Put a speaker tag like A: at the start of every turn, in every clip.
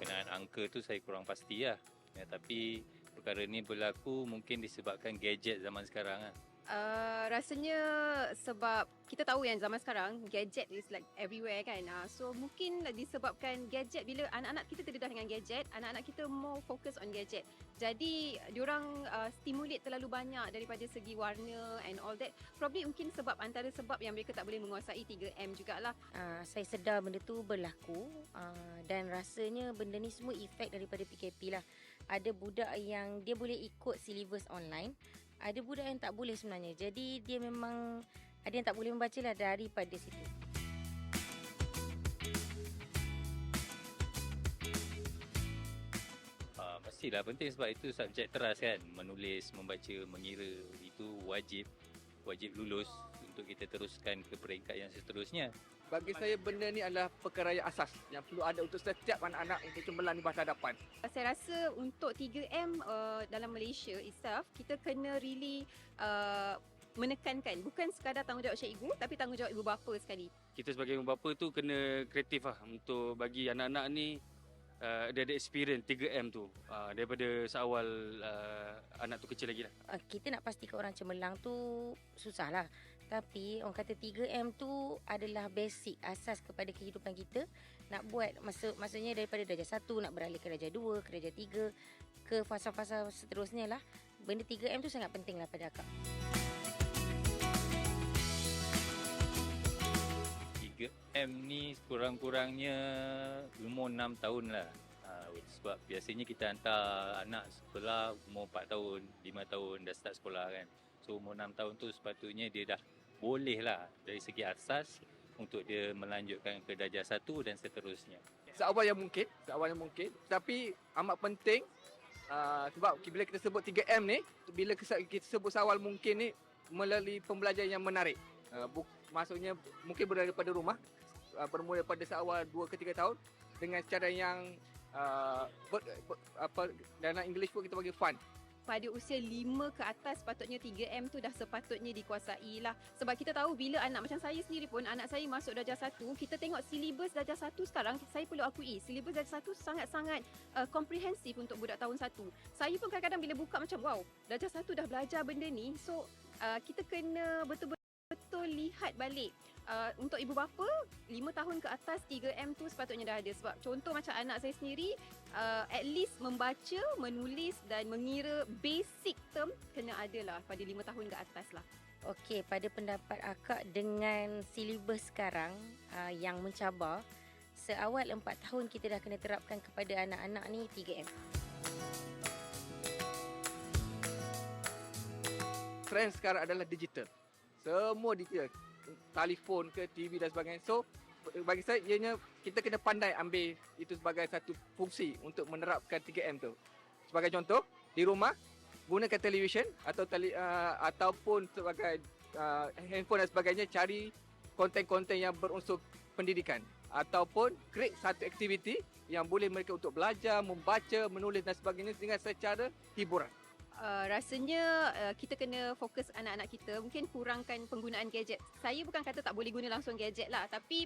A: Berkenaan angka tu saya kurang pasti lah. Ya, tapi perkara ni berlaku mungkin disebabkan gadget zaman sekarang lah.
B: Rasanya sebab kita tahu yang zaman sekarang gadget is like everywhere kan. So mungkin disebabkan gadget, bila anak-anak kita terdedah dengan gadget, anak-anak kita more focus on gadget. Jadi diorang stimulate terlalu banyak daripada segi warna and all that. Probably mungkin sebab antara sebab yang mereka tak boleh menguasai 3M jugalah.
C: Saya sedar benda tu berlaku dan rasanya benda ni semua efek daripada PKP lah. Ada budak yang dia boleh ikut silibus online, ada budak yang tak boleh sebenarnya. Jadi dia memang ada yang tak boleh membaca lah daripada situ.
A: Mestilah penting sebab itu subjek teras kan. Menulis, membaca, mengira, itu wajib lulus untuk kita teruskan ke peringkat yang seterusnya.
D: Bagi saya benda ni adalah perkara yang asas yang perlu ada untuk setiap anak-anak untuk cemerlang di masa hadapan.
B: Saya rasa untuk 3M dalam Malaysia itself, kita kena really menekankan bukan sekadar tanggungjawab cikgu tapi tanggungjawab ibu bapa sekali.
E: Kita sebagai ibu bapa tu kena kreatif lah untuk bagi anak-anak ni dia ada experience 3M tu daripada seawal anak tu kecil lagi lah.
C: Kita nak pastikan orang cemerlang tu susah lah. Tapi orang kata 3M tu adalah basic, asas kepada kehidupan kita. Nak buat, maksudnya daripada darjah 1 nak beralih ke darjah 2, ke darjah 3, ke fasa-fasa seterusnya lah. Benda 3M tu sangat penting lah pada akak.
A: 3M ni kurang-kurangnya umur 6 tahun lah. Sebab biasanya kita hantar anak sekolah umur 4 tahun, 5 tahun dah start sekolah kan. So umur 6 tahun tu sepatutnya dia dah boleh lah dari segi asas untuk dia melanjutkan ke darjah 1 dan seterusnya.
D: Seawal yang mungkin. Tapi amat penting sebab bila kita sebut 3M ni, bila kita sebut seawal mungkin ni melalui pembelajaran yang menarik. Maksudnya mungkin berada daripada rumah, bermula daripada seawal 2 ke 3 tahun dengan cara yang dalam English pun kita bagi fun.
B: Pada usia 5 ke atas sepatutnya 3M tu dah sepatutnya dikuasai lah. Sebab kita tahu bila anak macam saya sendiri pun, anak saya masuk darjah 1, kita tengok silibus darjah 1 sekarang, saya perlu akui silibus darjah 1 sangat-sangat komprehensif untuk budak tahun 1. Saya pun kadang-kadang bila buka macam wow, darjah 1 dah belajar benda ni. So kita kena betul-betul lihat balik. Untuk ibu bapa, 5 tahun ke atas 3M tu sepatutnya dah ada. Sebab contoh macam anak saya sendiri, at least membaca, menulis dan mengira basic term kena ada lah pada 5 tahun ke atas lah.
C: Okey, pada pendapat akak dengan silibus sekarang yang mencabar, seawal 4 tahun kita dah kena terapkan kepada anak-anak ni 3M.
D: Trend sekarang adalah digital. Semua digital. Telefon ke TV dan sebagainya. So bagi saya ianya kita kena pandai ambil itu sebagai satu fungsi untuk menerapkan 3M tu. Sebagai contoh, di rumah gunakan televisyen atau ataupun sebagai handphone dan sebagainya, cari konten-konten yang berunsur pendidikan ataupun create satu aktiviti yang boleh mereka untuk belajar, membaca, menulis dan sebagainya dengan secara hiburan.
B: Rasanya kita kena fokus anak-anak kita, mungkin kurangkan penggunaan gadget. Saya bukan kata tak boleh guna langsung gadget lah, tapi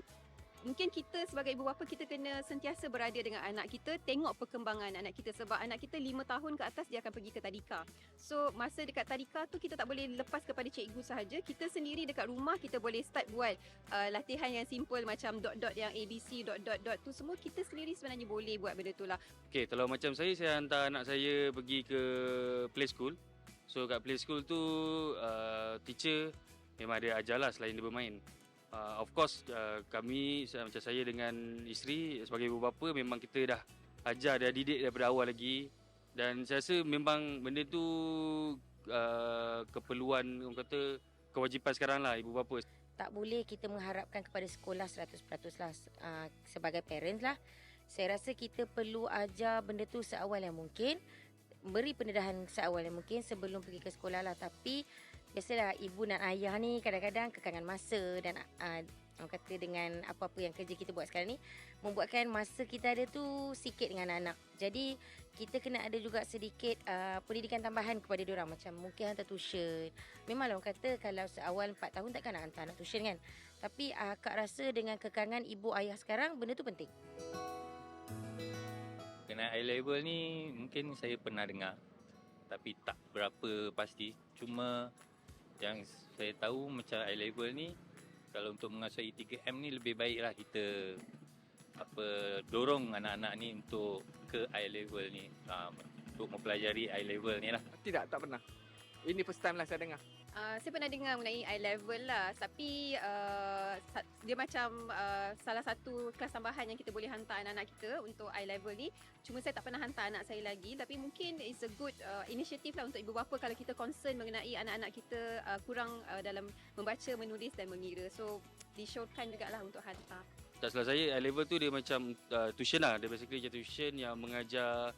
B: mungkin kita sebagai ibu bapa kita kena sentiasa berada dengan anak kita, tengok perkembangan anak kita. Sebab anak kita 5 tahun ke atas dia akan pergi ke tadika. So masa dekat tadika tu kita tak boleh lepas kepada cikgu sahaja. Kita sendiri dekat rumah kita boleh start buat latihan yang simple macam dot-dot yang ABC, dot-dot-dot tu semua kita sendiri sebenarnya boleh buat benda tu lah.
E: Okey, kalau macam saya hantar anak saya pergi ke play school. So kat play school tu teacher memang dia ajar lah selain dia bermain. Of course kami macam saya dengan isteri sebagai ibu bapa memang kita dah ajar, dah didik daripada awal lagi. Dan saya rasa memang benda tu keperluan, orang kata kewajipan sekarang lah ibu bapa.
C: tak boleh kita mengharapkan kepada sekolah 100% lah. Sebagai parents lah, saya rasa kita perlu ajar benda tu seawal yang mungkin, beri pendedahan seawal yang mungkin sebelum pergi ke sekolah lah. Tapi biasalah ibu dan ayah ni kadang-kadang kekangan masa dan orang kata dengan apa-apa yang kerja kita buat sekarang ni, membuatkan masa kita ada tu sikit dengan anak-anak. Jadi kita kena ada juga sedikit pendidikan tambahan kepada diorang, macam mungkin hantar tuition. Memanglah orang kata kalau seawal 4 tahun takkan nak hantar anak tuition kan. Tapi akak rasa dengan kekangan ibu ayah sekarang, benda tu penting.
A: Kena A level ni mungkin saya pernah dengar, tapi tak berapa pasti. Cuma yang saya tahu macam A level ni, kalau untuk menguasai 3M ni lebih baiklah kita dorong anak-anak ni untuk ke A level ni, untuk mempelajari A level ni lah.
D: Tidak, tak pernah. Ini first time lah saya dengar.
B: Saya pernah dengar mengenai I level lah, tapi dia macam salah satu kelas tambahan yang kita boleh hantar anak-anak kita untuk I level ni. Cuma saya tak pernah hantar anak saya lagi, tapi mungkin it's a good initiative lah untuk ibu bapa kalau kita concern mengenai anak-anak kita kurang dalam membaca, menulis dan mengira. So disyorkan jugalah untuk hantar.
E: Tak salah saya, A level tu dia macam tuition lah. Dia basically macam tuition yang mengajar,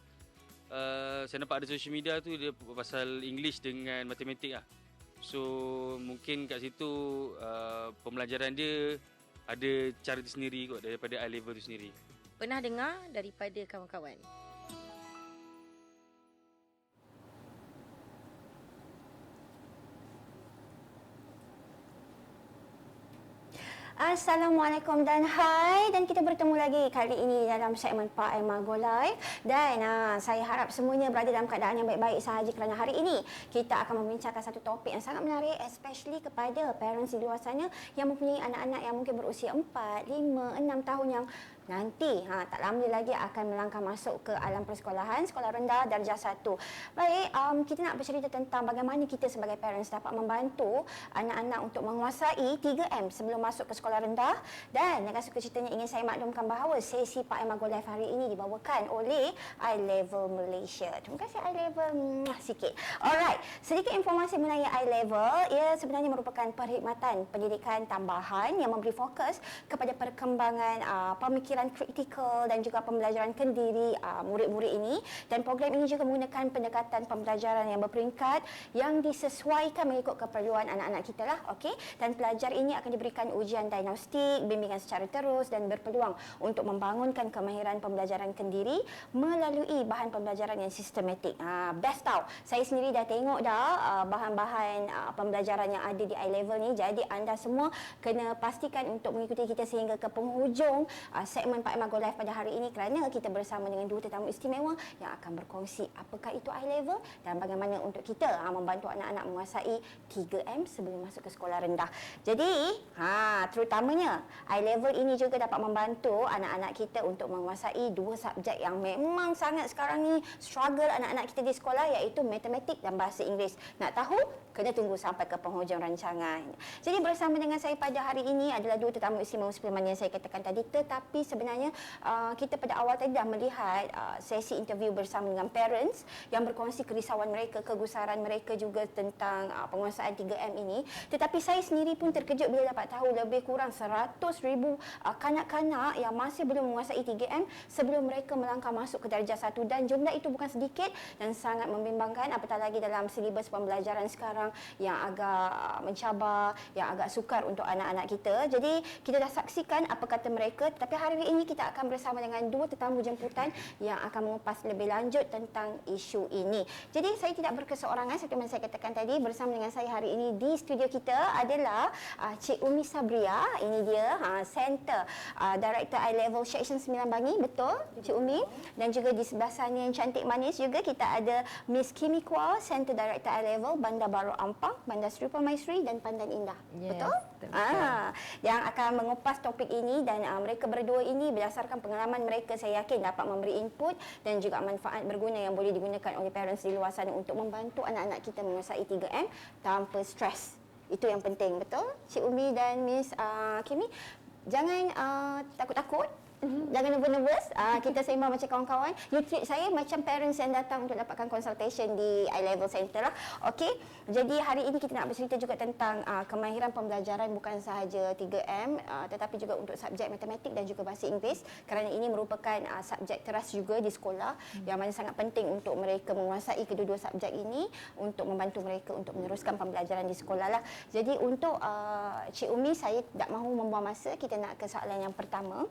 E: saya nampak ada social media tu dia pasal English dengan matematik lah. So mungkin kat situ pembelajaran dia ada cara dia sendiri kot daripada A level tu sendiri.
C: Pernah dengar daripada kawan-kawan?
F: Assalamualaikum dan hai, dan kita bertemu lagi kali ini dalam segmen Pa&Ma GoLive, dan saya harap semuanya berada dalam keadaan yang baik-baik sahaja kerana hari ini kita akan membincangkan satu topik yang sangat menarik, especially kepada parents di luar sana yang mempunyai anak-anak yang mungkin berusia 4, 5, 6 tahun yang nanti tak lama lagi akan melangkah masuk ke alam persekolahan, sekolah rendah darjah 1. Baik, kita nak bercerita tentang bagaimana kita sebagai parents dapat membantu anak-anak untuk menguasai 3M sebelum masuk ke sekolah rendah. Dan dengan suka ceritanya ingin saya maklumkan bahawa sesi Pa&Ma GoLive hari ini dibawakan oleh I Level Malaysia. Terima kasih I Level sikit. Alright, sedikit informasi mengenai I Level. Ia sebenarnya merupakan perkhidmatan pendidikan tambahan yang memberi fokus kepada perkembangan pemikiran kritikal dan juga pembelajaran kendiri murid-murid ini, dan program ini juga menggunakan pendekatan pembelajaran yang berperingkat yang disesuaikan mengikut keperluan anak-anak kita lah, okey. Dan pelajar ini akan diberikan ujian diagnostik, bimbingan secara terus dan berpeluang untuk membangunkan kemahiran pembelajaran kendiri melalui bahan pembelajaran yang sistematik. Best tau. Saya sendiri dah tengok dah bahan-bahan pembelajaran yang ada di I Level ni. Jadi anda semua kena pastikan untuk mengikuti kita sehingga ke penghujung segmen Pa&Ma GoLive pada hari ini, kerana kita bersama dengan dua tetamu istimewa yang akan berkongsi apakah itu I Level dan bagaimana untuk kita membantu anak-anak menguasai 3M sebelum masuk ke sekolah rendah. Jadi, terutamanya I Level ini juga dapat membantu anak-anak kita untuk menguasai dua subjek yang memang sangat sekarang ni struggle anak-anak kita di sekolah, iaitu matematik dan bahasa Inggeris. Nak tahu? Kena tunggu sampai ke penghujung rancangan. Jadi bersama dengan saya pada hari ini adalah dua tetamu istimewa seperti mana yang saya katakan tadi, tetapi sebenarnya kita pada awal tadi dah melihat sesi interview bersama dengan parents yang berkongsi kerisauan mereka, kegusaran mereka juga tentang penguasaan 3M ini. Tetapi saya sendiri pun terkejut bila dapat tahu lebih kurang 100,000 kanak-kanak yang masih belum menguasai 3M sebelum mereka melangkah masuk ke darjah 1, dan jumlah itu bukan sedikit dan sangat membimbangkan, apatah lagi dalam silibus pembelajaran sekarang yang agak mencabar, yang agak sukar untuk anak-anak kita. Jadi kita dah saksikan apa kata mereka, tetapi hari ini kita akan bersama dengan dua tetamu jemputan yang akan mengupas lebih lanjut tentang isu ini. Jadi saya tidak berkeseorangan seperti yang saya katakan tadi. Bersama dengan saya hari ini di studio kita adalah Cik Umi Sabriah. Ini dia Center Director I Level Section 9 Bangi, betul Cik Umi? Dan juga di sebelah sana yang cantik manis juga kita ada Miss Kimmi Kua, Center Director I Level Bandar Baru Ampang, Bandar Seri Permaisuri dan Pandan Indah. Yes, betul? Yang akan mengupas topik ini, dan mereka berdua ini berdasarkan pengalaman mereka, saya yakin dapat memberi input dan juga manfaat berguna yang boleh digunakan oleh parents di luar sana untuk membantu anak-anak kita menguasai 3M tanpa stres. Itu yang penting, betul? Cik Umi dan Miss Kimmi, jangan takut-takut. Jangan nervous. Kita sembang macam kawan-kawan. You treat saya macam parents yang datang untuk dapatkan consultation di I-Level Center lah. Okey. Jadi hari ini kita nak bercerita juga tentang kemahiran pembelajaran bukan sahaja 3M tetapi juga untuk subjek matematik dan juga bahasa Inggeris, kerana ini merupakan subjek teras juga di sekolah yang mana sangat penting untuk mereka menguasai kedua-dua subjek ini untuk membantu mereka untuk meneruskan pembelajaran di sekolah lah. Jadi untuk Cik Umi, saya tak mahu membuang masa, kita nak ke soalan yang pertama.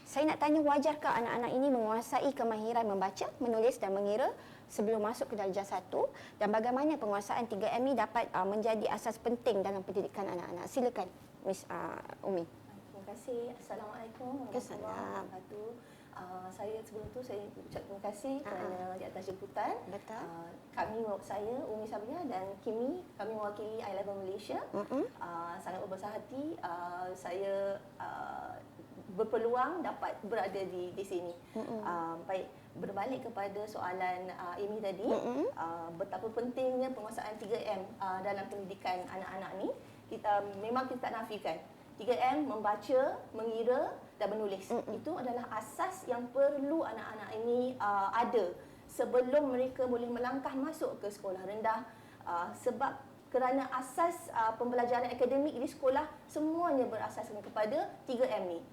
F: Saya nak tanya, wajarkah anak-anak ini menguasai kemahiran membaca, menulis dan mengira sebelum masuk ke darjah 1, dan bagaimana penguasaan 3M ini dapat menjadi asas penting dalam pendidikan anak-anak? Silakan Miss Umi.
G: Terima kasih. Assalamualaikum warahmatullahi wabarakatuh. Saya sebelum tu saya ucap terima kasih kerana di atas jemputan.
F: Betul.
G: Saya Umi Sabriah dan Kimmi, kami mewakili I-Level Malaysia. Sangat berbesar hati saya berpeluang dapat berada di sini. Baik, berbalik kepada soalan Amy tadi, betapa pentingnya penguasaan 3M dalam pendidikan anak-anak ni. Memang kita tak nafikan 3M, membaca, mengira dan menulis. Itu adalah asas yang perlu anak-anak ini ada sebelum mereka boleh melangkah masuk ke sekolah rendah. Sebab kerana asas pembelajaran akademik di sekolah semuanya berasaskan kepada 3M ni.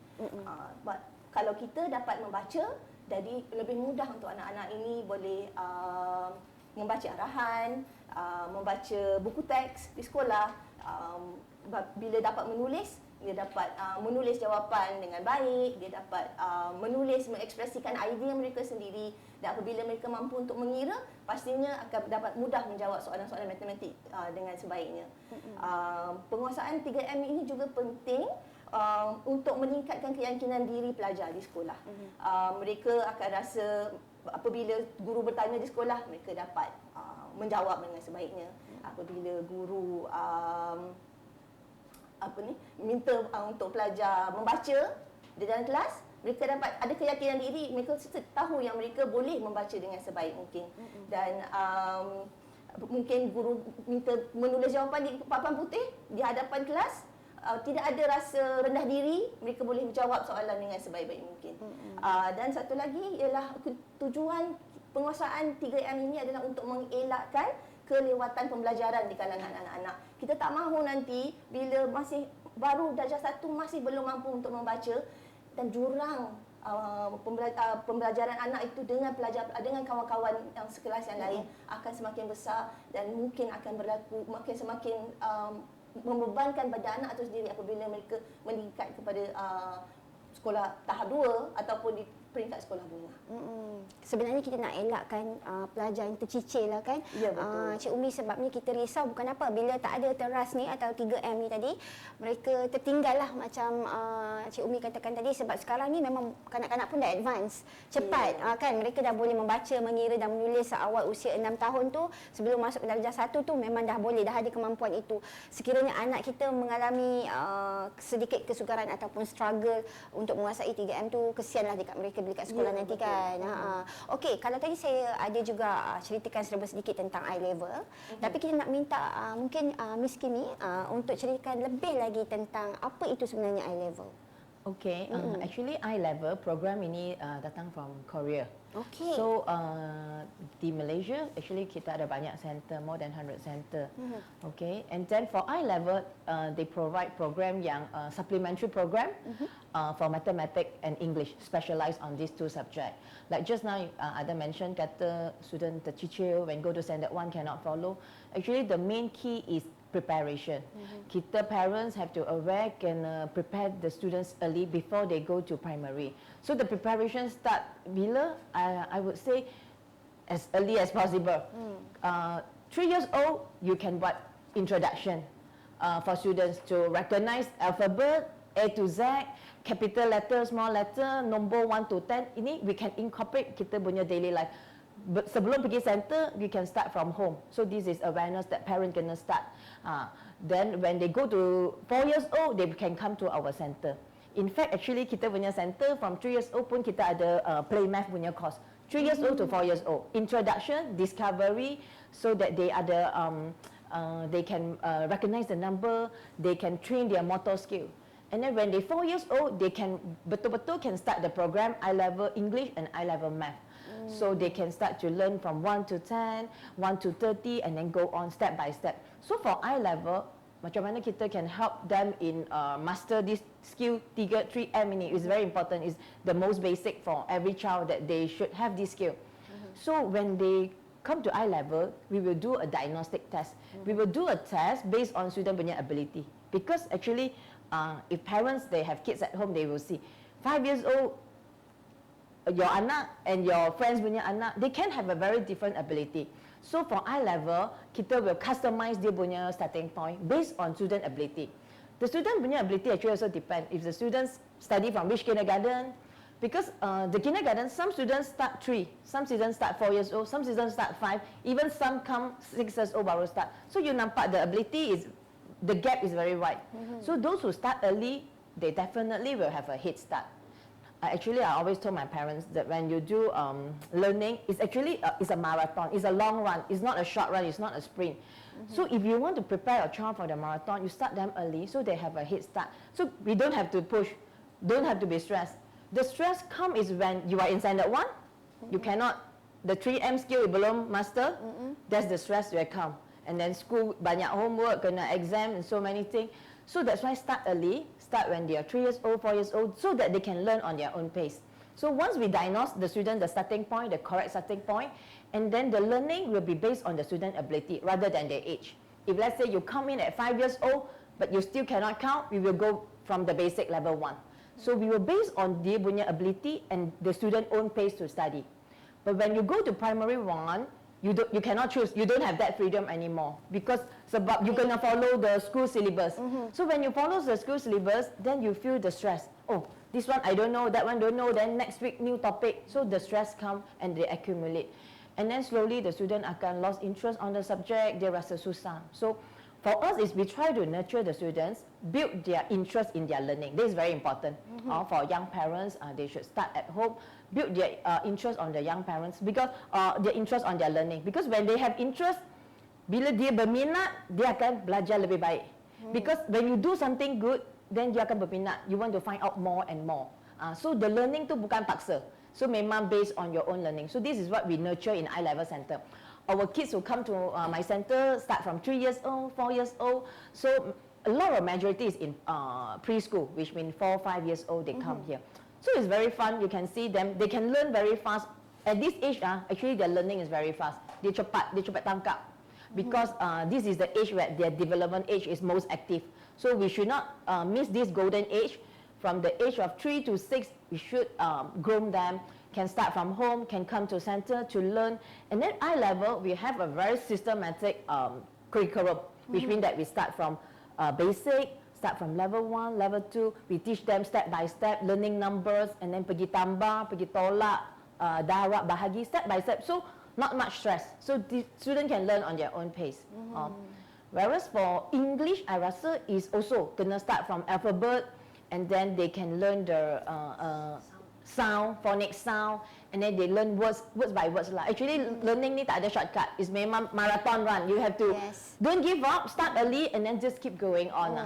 G: Kalau kita dapat membaca, jadi lebih mudah untuk anak-anak ini boleh membaca arahan, membaca buku teks di sekolah. Bila dapat menulis, dia dapat menulis jawapan dengan baik, dia dapat menulis, mengekspresikan idea mereka sendiri, dan apabila mereka mampu untuk mengira, pastinya akan dapat mudah menjawab soalan-soalan matematik dengan sebaiknya. Penguasaan 3M ini juga penting untuk meningkatkan keyakinan diri pelajar di sekolah. Mereka akan rasa apabila guru bertanya di sekolah, mereka dapat menjawab dengan sebaiknya. Apabila guru minta untuk pelajar membaca di dalam kelas, mereka dapat ada keyakinan diri, mereka tahu yang mereka boleh membaca dengan sebaik mungkin. Dan mungkin guru minta menulis jawapan di papan putih di hadapan kelas, tidak ada rasa rendah diri, mereka boleh menjawab soalan dengan sebaik-baik mungkin. Dan satu lagi ialah tujuan penguasaan 3M ini adalah untuk mengelakkan kelewatan pembelajaran di kalangan anak-anak. Kita tak mahu nanti bila masih baru darjah 1 masih belum mampu untuk membaca, dan jurang pembelajaran anak itu dengan kawan-kawan yang sekelas yang lain akan semakin besar, dan mungkin akan berlaku semakin membebankan pada anak itu sendiri apabila mereka meningkat kepada sekolah tahap 2 ataupun di peringkat sekolah menengah.
F: Sebenarnya kita nak elakkan pelajar yang tercicir lah kan.
G: Ya, betul.
F: Cik Umi, sebabnya kita risau bukan apa, bila tak ada teras ni atau 3M ni tadi, mereka tertinggal lah macam Cik Umi katakan tadi, sebab sekarang ni memang kanak-kanak pun dah advance, cepat kan, mereka dah boleh membaca, mengira dan menulis awal usia 6 tahun tu, sebelum masuk ke darjah 1 tu memang dah boleh, dah ada kemampuan itu. Sekiranya anak kita mengalami sedikit kesukaran ataupun struggle untuk menguasai 3M tu, kesianlah dekat mereka bila kat sekolah nanti kan. Okey, kalau tadi saya ada juga ceritakan sedikit tentang I-Level, tapi kita nak minta mungkin Miss Kimmi untuk ceritakan lebih lagi tentang apa itu sebenarnya I-Level.
H: Okay, actually I-Level program ini datang from Korea.
F: Okay.
H: So di Malaysia actually kita ada banyak center, more than 100 center. Okay, and then for I-Level they provide program yang supplementary program for mathematics and English, specialized on these two subjects. Like just now Ada mentioned kata student tercicir when go to standard 1 cannot follow. Actually the main key is preparation. Kita parents have to aware can prepare the students early before they go to primary. So the preparation start bila I would say as early as possible. 3 years old you can buat introduction for students to recognize alphabet A to Z, capital letter, small letter, number 1 to 10. Ini we can incorporate kita punya daily life. Sebelum pergi center, we can start from home. So this is awareness that parent kena start. Then when they go to 4 years old, they can come to our center. In fact, actually kita punya center from 3 years old pun kita ada play math punya course. 3 years old to 4 years old. Introduction, discovery, so that they ada they can recognize the number, they can train their motor skill. And then when they 4 years old, they can betul-betul can start the program I-level English and I-level Math. So they can start to learn from 1 to 10, 1 to 30, and then go on step by step. So for I-level, macam mana kita can help them in master this skill 3M ini is very important. Is the most basic for every child that they should have this skill. So when they come to I-level, we will do a diagnostic test. We will do a test based on student punya ability. Because actually, if parents they have kids at home, they will see 5 years old, your anak and your friends punya anak, they can have a very different ability. So for I-level, kita will customize dia punya starting point based on student ability. The student punya ability actually also depend if the students study from which kindergarten. Because the kindergarten, some students start 3, some students start 4 years old, some students start 5, even some come 6 years old baru start. So you nampak the ability is, the gap is very wide. So those who start early, they definitely will have a head start. Actually, I always told my parents that when you do learning, it's actually it's a marathon, it's a long run, it's not a short run, it's not a sprint. So if you want to prepare your child for the marathon, you start them early so they have a head start. So we don't have to push, don't have to be stressed. The stress come is when you are in standard 1, you cannot, the 3M skill you belum master, that's the stress will come. And then school, banyak homework, kena exam and so many things. So that's why start early, start when they are 3 years old, 4 years old, so that they can learn on their own pace. So once we diagnose the student, the starting point, the correct starting point, and then the learning will be based on the student ability rather than their age. If let's say you come in at 5 years old, but you still cannot count, we will go from the basic level 1. So we will base on dia punya ability and the student own pace to study. But when you go to primary 1, you cannot choose. You don't have that freedom anymore because sebab you kena follow the school syllabus. So when you follow the school syllabus, then you feel the stress. Oh, this one I don't know, that one don't know. Then next week new topic. So the stress come and they accumulate, and then slowly the student akan lost interest on the subject. Dia rasa susah. So for us is we try to nurture the students, build their interest in their learning. This is very important. For young parents, they should start at home, build their interest on the young parents because their interest on their learning. Because when they have interest, bila dia berminat, dia akan belajar lebih baik. Because when you do something good, then dia akan berminat. You want to find out more and more. So the learning tu bukan paksa. So memang based on your own learning. So this is what we nurture in I-level center. Our kids who come to my center start from 3 years old, 4 years old. So a lot of majority is in preschool, which means 4, 5 years old they come here. So it's very fun. You can see them. They can learn very fast. At this age, actually their learning is very fast. Dia cepat tangkap. Because this is the age where their development age is most active. So we should not miss this golden age. From the age of 3 to 6, we should groom them. Can start from home, can come to center to learn. And then I-level, we have a very systematic curriculum, which means that we start from basic, start from level 1, level 2. We teach them step by step, learning numbers, and then pergi tambah, pergi tolak, darab, bahagi, step by step. So not much stress. So the student can learn on their own pace. Whereas for English, I rasa is also kena start from alphabet, and then they can learn the sound, phonic sound, and then they learn words by words lah. Actually, learning ni tak ada shortcut. It's memang marathon run. You have to don't give up, start early, and then just keep going on.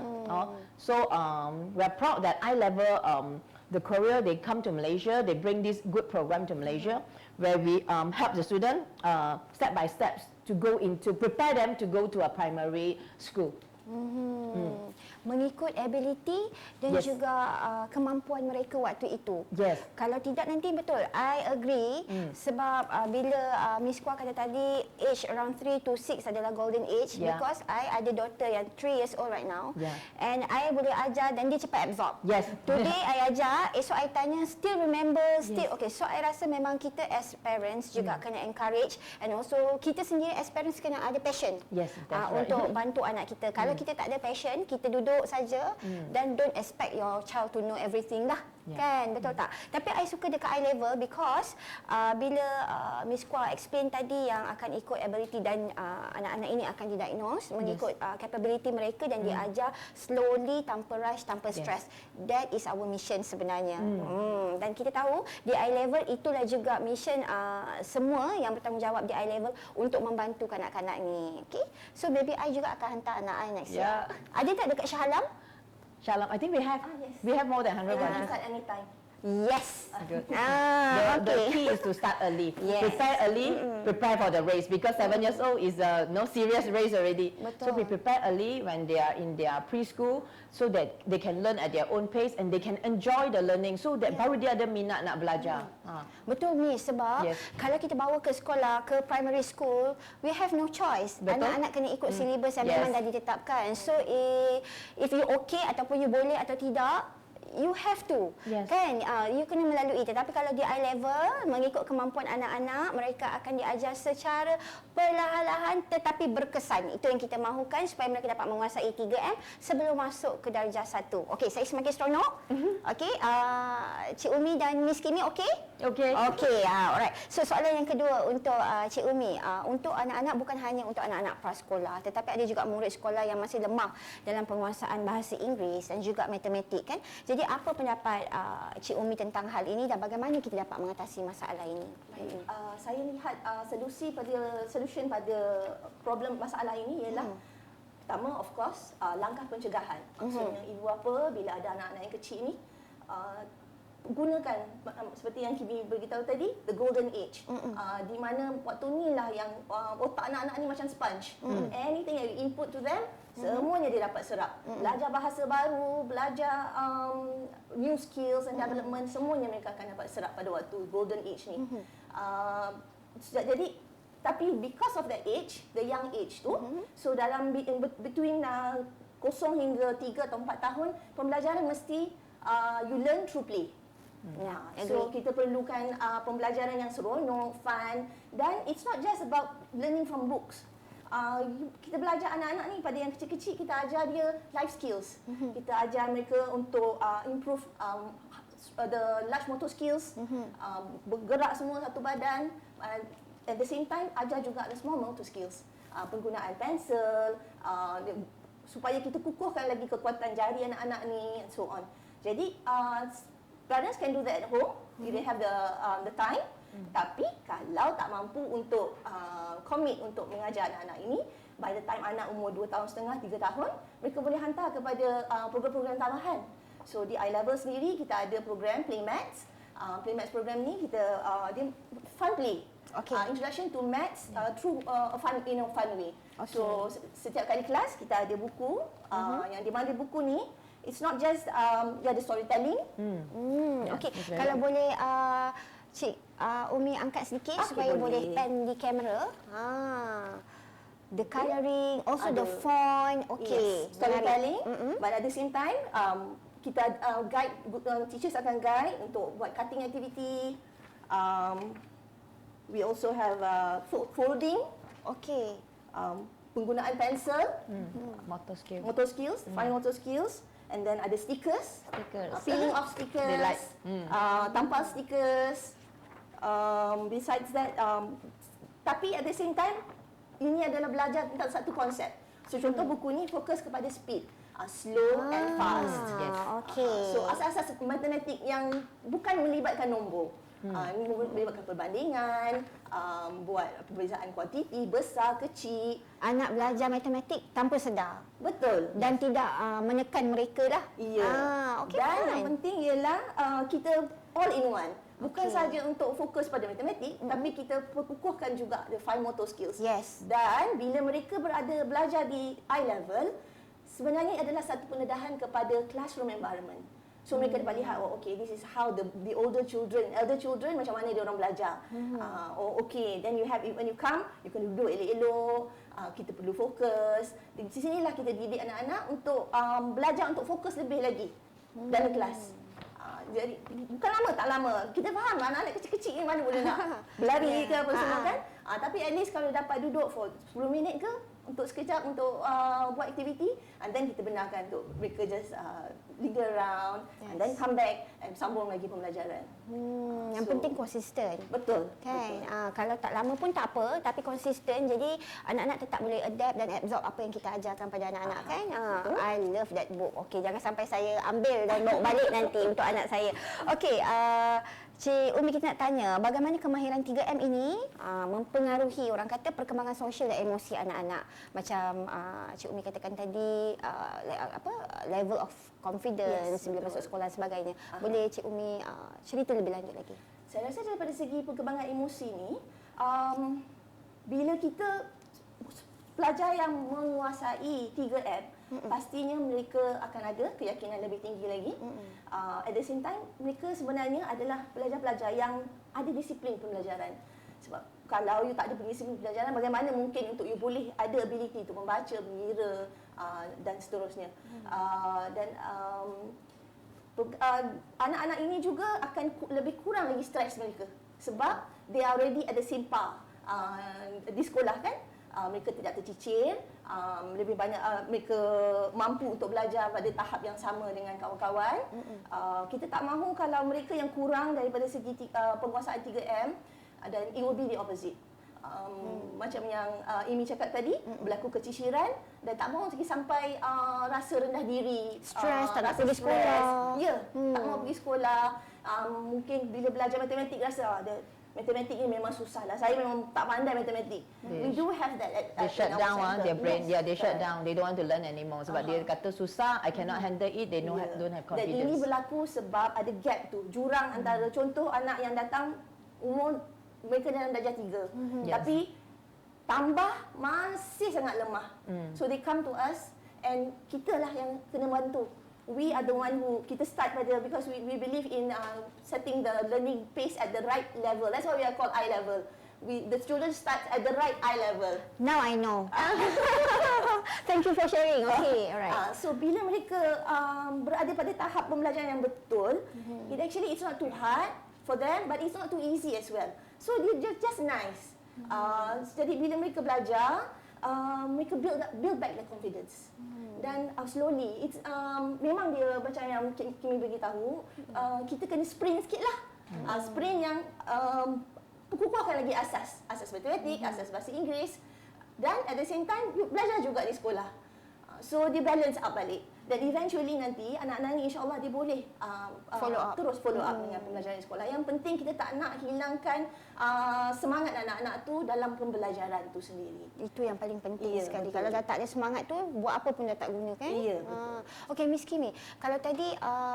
H: So we're proud that I-level, the Korea, they come to Malaysia, they bring this good program to Malaysia, where we help the student step by step to go into, prepare them to go to a primary school.
F: Mengikut ability dan juga kemampuan mereka waktu itu. Kalau tidak nanti betul, I agree. Sebab bila Miss Kua kata tadi age around 3 to 6 adalah golden age, because I ada daughter yang 3 years old right now, and I boleh ajar dan dia cepat absorb. Today I ajar, esok I tanya, still remember, still okay. So I rasa memang kita as parents juga kena encourage, and also kita sendiri as parents kena ada passion untuk bantu anak kita. Kalau kita tak ada passion, kita duduk saja dan don't expect your child to know everything lah. Kan, betul tak? Tapi I suka dekat I-level because bila Miss Kua explain tadi yang akan ikut ability dan anak-anak ini akan didiagnose mengikut capability mereka dan diajar slowly, tanpa rush, tanpa stress. That is our mission sebenarnya. Dan kita tahu di I-level itulah juga mission semua yang bertanggungjawab di I-level untuk membantu kanak-kanak ni. Okay? So baby I juga akan hantar anak I next year. Ada tak dekat Shah Alam?
H: Shalom, I think we have
G: yes.
H: we have more than 100
G: Anyone
H: branches.
G: start anytime.
F: Yes.
H: Good.
F: Ah,
H: The
F: okay.
H: key is to start early.
F: Yes.
H: Prepare early, prepare for the race because 7 years old is a no serious race already. So we
F: Betul.
H: prepare early when they are in their preschool so that they can learn at their own pace and they can enjoy the learning so that baru dia ada minat nak belajar.
F: Betul Miss, sebab
H: Yes.
F: kalau kita bawa ke sekolah, ke primary school, we have no choice.
H: Betul.
F: Anak-anak kena ikut syllabus yang
H: Yes.
F: memang dah ditetapkan. So if you okay ataupun you boleh atau tidak, you have to.
H: Yes.
F: Kan? You kena melalui. Tetapi kalau di I level, mengikut kemampuan anak-anak, mereka akan diajar secara perlahan-lahan tetapi berkesan. Itu yang kita mahukan supaya mereka dapat menguasai 3M sebelum masuk ke darjah 1. Okey, saya semakin seronok. Okey, Cik Umi dan Miss Kimmi okey?
H: Okay.
F: Okey, alright. So soalan yang kedua untuk Cik Umi, untuk anak-anak bukan hanya untuk anak-anak prasekolah, tetapi ada juga murid sekolah yang masih lemah dalam penguasaan bahasa Inggeris dan juga matematik kan. Jadi apa pendapat Cik Umi tentang hal ini dan bagaimana kita dapat mengatasi masalah ini?
G: Baik, saya lihat solution pada problem masalah ini ialah pertama, of course, langkah pencegahan. Maksudnya ibu bapa bila ada anak-anak yang kecil ni gunakan seperti yang Kimmi beritahu tadi, the golden age, di mana waktu ni lah yang otak anak-anak ni macam sponge. Anything that you input to them, semuanya dia dapat serap. Belajar bahasa baru, belajar new skills and development, semuanya mereka akan dapat serap pada waktu golden age ni. Jadi tapi because of that age, the young age tu, so dalam between 0 hingga 3 atau 4 tahun, pembelajaran mesti you learn through play. So kita perlukan pembelajaran yang seronok, fun, dan it's not just about learning from books. Kita belajar anak-anak ni pada yang kecil-kecil, kita ajar dia life skills. Kita ajar mereka untuk improve the large motor skills, bergerak semua satu badan. At the same time, ajar juga the small motor skills, penggunaan pensel, supaya kita kukuhkan lagi kekuatan jari anak-anak ni and so on. Jadi parents can do that at home if they have the time. Tapi kalau tak mampu untuk commit untuk mengajar anak-anak ini, by the time anak umur 2 tahun setengah, 3 tahun, mereka boleh hantar kepada program-program tambahan. So di I-Level sendiri kita ada program Play Maths. Play Maths program ni kita dia fun play. Introduction to maths through a fun way. So setiap kali kelas kita ada buku yang di mana buku ni it's not just dia ada storytelling.
F: Okey, kalau boleh Cik Umi angkat sedikit supaya boleh pan di kamera. The colouring, also the font. Okey,
G: yes. Storytelling, but at the same time kita guide, teachers akan guide untuk buat cutting activity. We also have folding.
F: Okey.
G: Penggunaan pensel,
H: Motor skills.
G: fine motor skills, and then ada stickers. Peeling off stickers.
H: They like.
G: Tampal stickers. Besides that, tapi at the same time, ini adalah belajar tentang satu konsep. So contoh buku ni fokus kepada speed, slow and fast.
F: Okey.
G: So asas-asas matematik yang bukan melibatkan nombor. Ini melibatkan perbandingan, buat perbezaan kuantiti, besar, kecil.
F: Anak belajar matematik tanpa sedar.
G: Betul.
F: Dan tidak menekan mereka lah.
G: Ya.
F: Okey.
G: Dan yang penting ialah kita all in one. Bukan saja untuk fokus pada matematik, tapi kita perkukuhkan juga the fine motor skills.
F: Yes.
G: Dan bila mereka belajar di I-Level, sebenarnya adalah satu pendedahan kepada classroom environment. So mereka dapat lihat, oh okay, this is how the elder children macam mana dia orang belajar. Oh okay, then when you come, you kena duduk elok-elok. Kita perlu fokus. Di sinilah kita didik anak-anak untuk belajar untuk fokus lebih lagi dalam kelas. Jadi bukan lama tak lama. Kita faham anak-anak kecil-kecil ni mana boleh nak berlari ke apa semua kan. Tapi at least kalau dapat duduk for 10 minit ke untuk sekejap untuk buat aktiviti, and then kita benarkan untuk mereka just linger around, and then come back and sambung lagi pembelajaran.
F: Yang penting konsisten.
G: Betul.
F: Kan?
G: Betul.
F: Kalau tak lama pun tak apa, tapi konsisten. Jadi anak-anak tetap boleh adapt dan absorb apa yang kita ajarkan pada anak-anak kan. I love that book. Okey, jangan sampai saya ambil dan bawa balik nanti untuk anak saya. Okey, Cik Umi, kita nak tanya, bagaimana kemahiran 3M ini mempengaruhi orang kata perkembangan sosial dan emosi anak-anak? Macam Cik Umi katakan tadi, level of confidence sebelum masuk sekolah dan sebagainya. Boleh Cik Umi cerita lebih lanjut lagi?
G: Saya rasa daripada segi perkembangan emosi ni, bila kita pelajar yang menguasai 3M, pastinya mereka akan ada keyakinan lebih tinggi lagi. At the same time, mereka sebenarnya adalah pelajar-pelajar yang ada disiplin pembelajaran. Sebab kalau you tak ada disiplin pembelajaran, bagaimana mungkin untuk you boleh ada ability untuk membaca, mengira dan seterusnya. Anak-anak ini juga akan lebih kurang lagi stres mereka. Sebab they are already at the same par di sekolah kan. Mereka tidak tercicir, lebih banyak mereka mampu untuk belajar pada tahap yang sama dengan kawan-kawan. Kita tak mahu kalau mereka yang kurang daripada segi penguasaan 3M, dan it will be the opposite. Macam yang Imi cakap tadi, berlaku keciciran dan tak mahu lagi sampai rasa rendah diri,
F: stres, tak nak pergi sekolah.
G: Ya, tak mahu pergi sekolah. Mungkin bila belajar matematik rasa matematik ni memang susah lah. Saya memang tak pandai matematik. We do have that.
H: They shut down their brain. Yes, they shut down. They don't want to learn anymore. Sebab dia kata susah, I cannot handle it. They don't have confidence.
G: Dan ini berlaku sebab ada gap tu, jurang antara contoh anak yang datang umur mereka dalam darjah 3. Tapi tambah masih sangat lemah. So they come to us and kita lah yang kena bantu. We are the one who kita start pada, because we believe in setting the learning pace at the right level. That's why we are called eye level. The children start at the right eye level.
F: Now I know. Thank you for sharing. Okay, alright.
G: So bila mereka berada pada tahap pembelajaran yang betul, it actually it's not too hard for them, but it's not too easy as well. So they're just nice. Jadi bila mereka belajar, mereka build back their confidence. Dan slowly, it's memang dia macam yang Kimmi beritahu, kita kena sprint sikit lah. Sprint yang kukuhkan lagi asas matematik, asas bahasa Inggeris, dan at the same time belajar juga di sekolah. So dia balance up balik. Dan eventually nanti anak-anak ni insya-Allah dia boleh terus follow up dengan pembelajaran di sekolah. Yang penting kita tak nak hilangkan semangat anak-anak tu dalam pembelajaran tu sendiri.
F: Itu yang paling penting sekali.
G: Betul.
F: Kalau dah tak ada semangat tu, buat apa pun dah tak guna kan?
G: Ya, betul.
F: Okey, Miss Kimmi, kalau tadi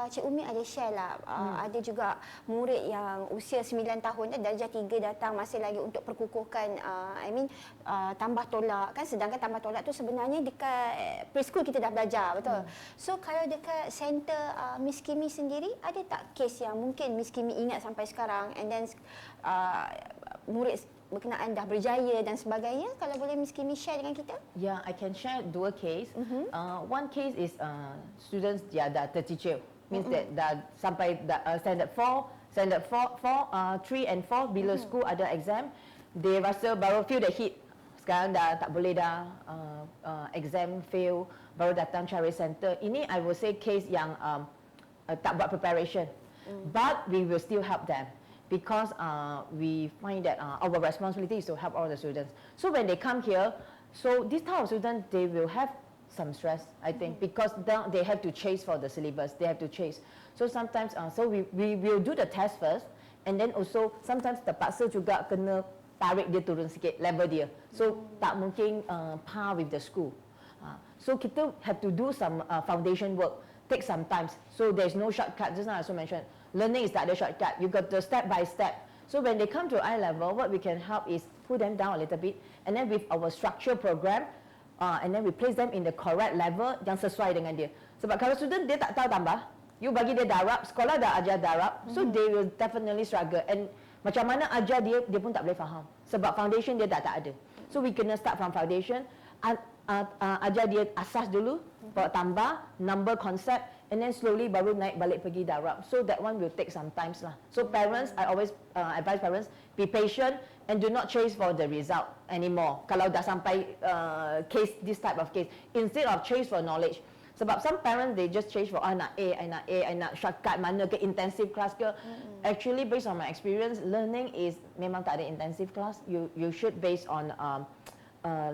F: Cik Umi ada share lah, ada juga murid yang usia 9 tahun darjah 3 datang masih lagi untuk perkukuhkan tambah tolak kan, sedangkan tambah tolak tu sebenarnya dekat preschool kita dah belajar, betul? So kalau dekat center Miss Kimmi sendiri, ada tak kes yang mungkin Miss Kimmi ingat sampai sekarang and then murid berkenaan dah berjaya dan sebagainya? Kalau boleh Miss Kimmi share dengan kita?
H: Yeah, I can share dua case. One case is students dah tercicir. Means that dah sampai standard 4, 3 and 4 bila school ada exam, they rasa baru feel the heat. Sekarang dah tak boleh dah exam fail, baru datang cari center. Ini I will say case yang tak buat preparation. But we will still help them. Because we find that our responsibility is to help all the students. So when they come here, so this type of students, they will have some stress, I think, because they have to chase for the syllabus. They have to chase. So sometimes, so we will do the test first, and then also sometimes terpaksa juga kena tarik dia turun sikit level dia. So tak mungkin par with the school. So kita have to do some foundation work. Take some time. So there's no shortcut. Just now I also mentioned, learning is not a shortcut. You got to step by step. So when they come to I level, what we can help is pull them down a little bit, and then with our structure program, and then we place them in the correct level yang sesuai dengan dia. Sebab kalau student dia tak tahu tambah, you bagi dia darab, sekolah dah ajar darab, so they will definitely struggle. And macam mana ajar dia pun tak boleh faham. Sebab foundation dia tak ada. So we kena start from foundation, ajar dia asas dulu, bawa tambah, number concept, and then slowly baru naik balik pergi darab. So that one will take some time lah. So parents, I always advise parents, be patient and do not chase for the result anymore. Kalau dah sampai case, this type of case, instead of chase for knowledge, Sebab some parents they just change for anak A, anak shortcut mana ke intensive class ke. Actually based on my experience, learning is memang tak ada intensive class. You should based on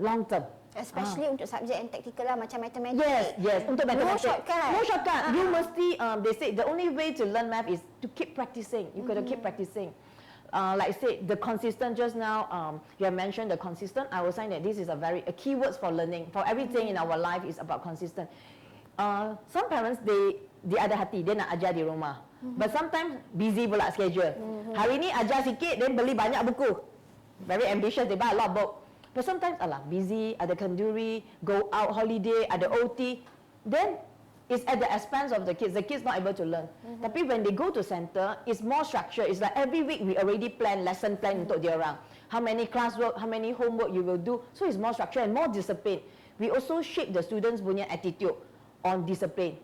H: long term.
F: Especially untuk subjek yang taktikal lah macam matematik.
H: Yes, untuk matematik.
F: No shortcut.
H: No shortcut. You mesti, they say the only way to learn math is to keep practicing. You got to keep practicing. Like I said, the consistent just now, you have mentioned the consistent. I was saying that this is a key words for learning. For everything in our life is about consistent. Some parents, they ada hati, dia nak ajar di rumah. But sometimes busy pula schedule. Hari ni ajar sikit, then beli banyak buku. Very ambitious, they buy a lot of book. But sometimes, busy, ada kenduri, go out holiday, ada OT. Then, it's at the expense of the kids. The kids not able to learn. Tapi when they go to center, it's more structured. It's like every week we already plan, lesson plan untuk dia orang. How many classwork, how many homework you will do. So it's more structured and more discipline. We also shape the students' punya attitude on discipline.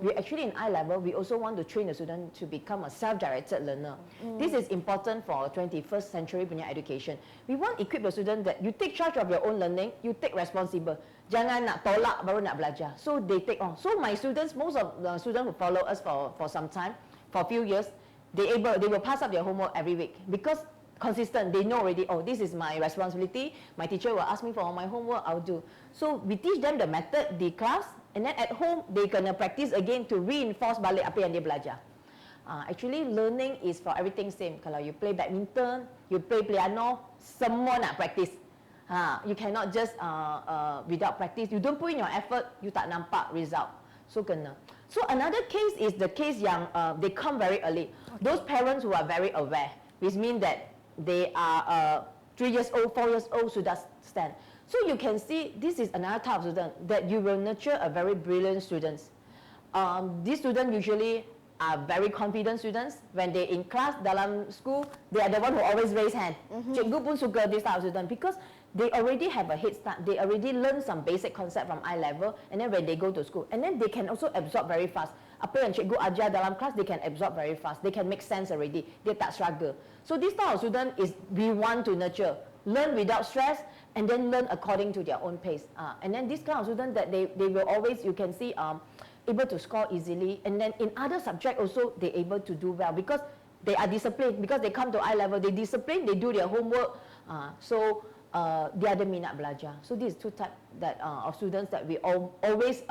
H: We actually in I level, we also want to train the student to become a self-directed learner. This is important for 21st century punya education. We want to equip the student that you take charge of your own learning, you take responsible. Jangan nak tolak baru nak belajar. So they take on. So my students, most of the students who follow us for some time, for a few years, they will pass up their homework every week because consistent. They know already, oh, this is my responsibility. My teacher will ask me for my homework, I'll do. So we teach them the method, the class, and then at home, they gonna practice again to reinforce balik apa yang dia belajar. Actually, learning is for everything same. Kalau you play badminton, you play piano, semua nak practice. You cannot just without practice. You don't put in your effort, you tak nampak result. So kena. So another case is the case yang they come very early. Those parents who are very aware, which means that they are 3 years old, 4 years old, sudah stand. So you can see this is another type of student that you will nurture a very brilliant students. These students usually are very confident students. When they in class dalam school, they are the one who always raise hand. Cikgu pun suka this type of student because they already have a head start. They already learn some basic concept from I level, and then when they go to school, and then they can also absorb very fast. Apa yang cikgu ajar dalam class, they can absorb very fast. They can make sense already. Dia tak struggle. So this type of student is we want to nurture. Learn without stress, and then learn according to their own pace. And then this kind of student that they will always, you can see, able to score easily. And then in other subject also, they able to do well because they are disciplined. Because they come to I level, they discipline, they do their homework. So dia ada minat belajar. So these two type that of students that we always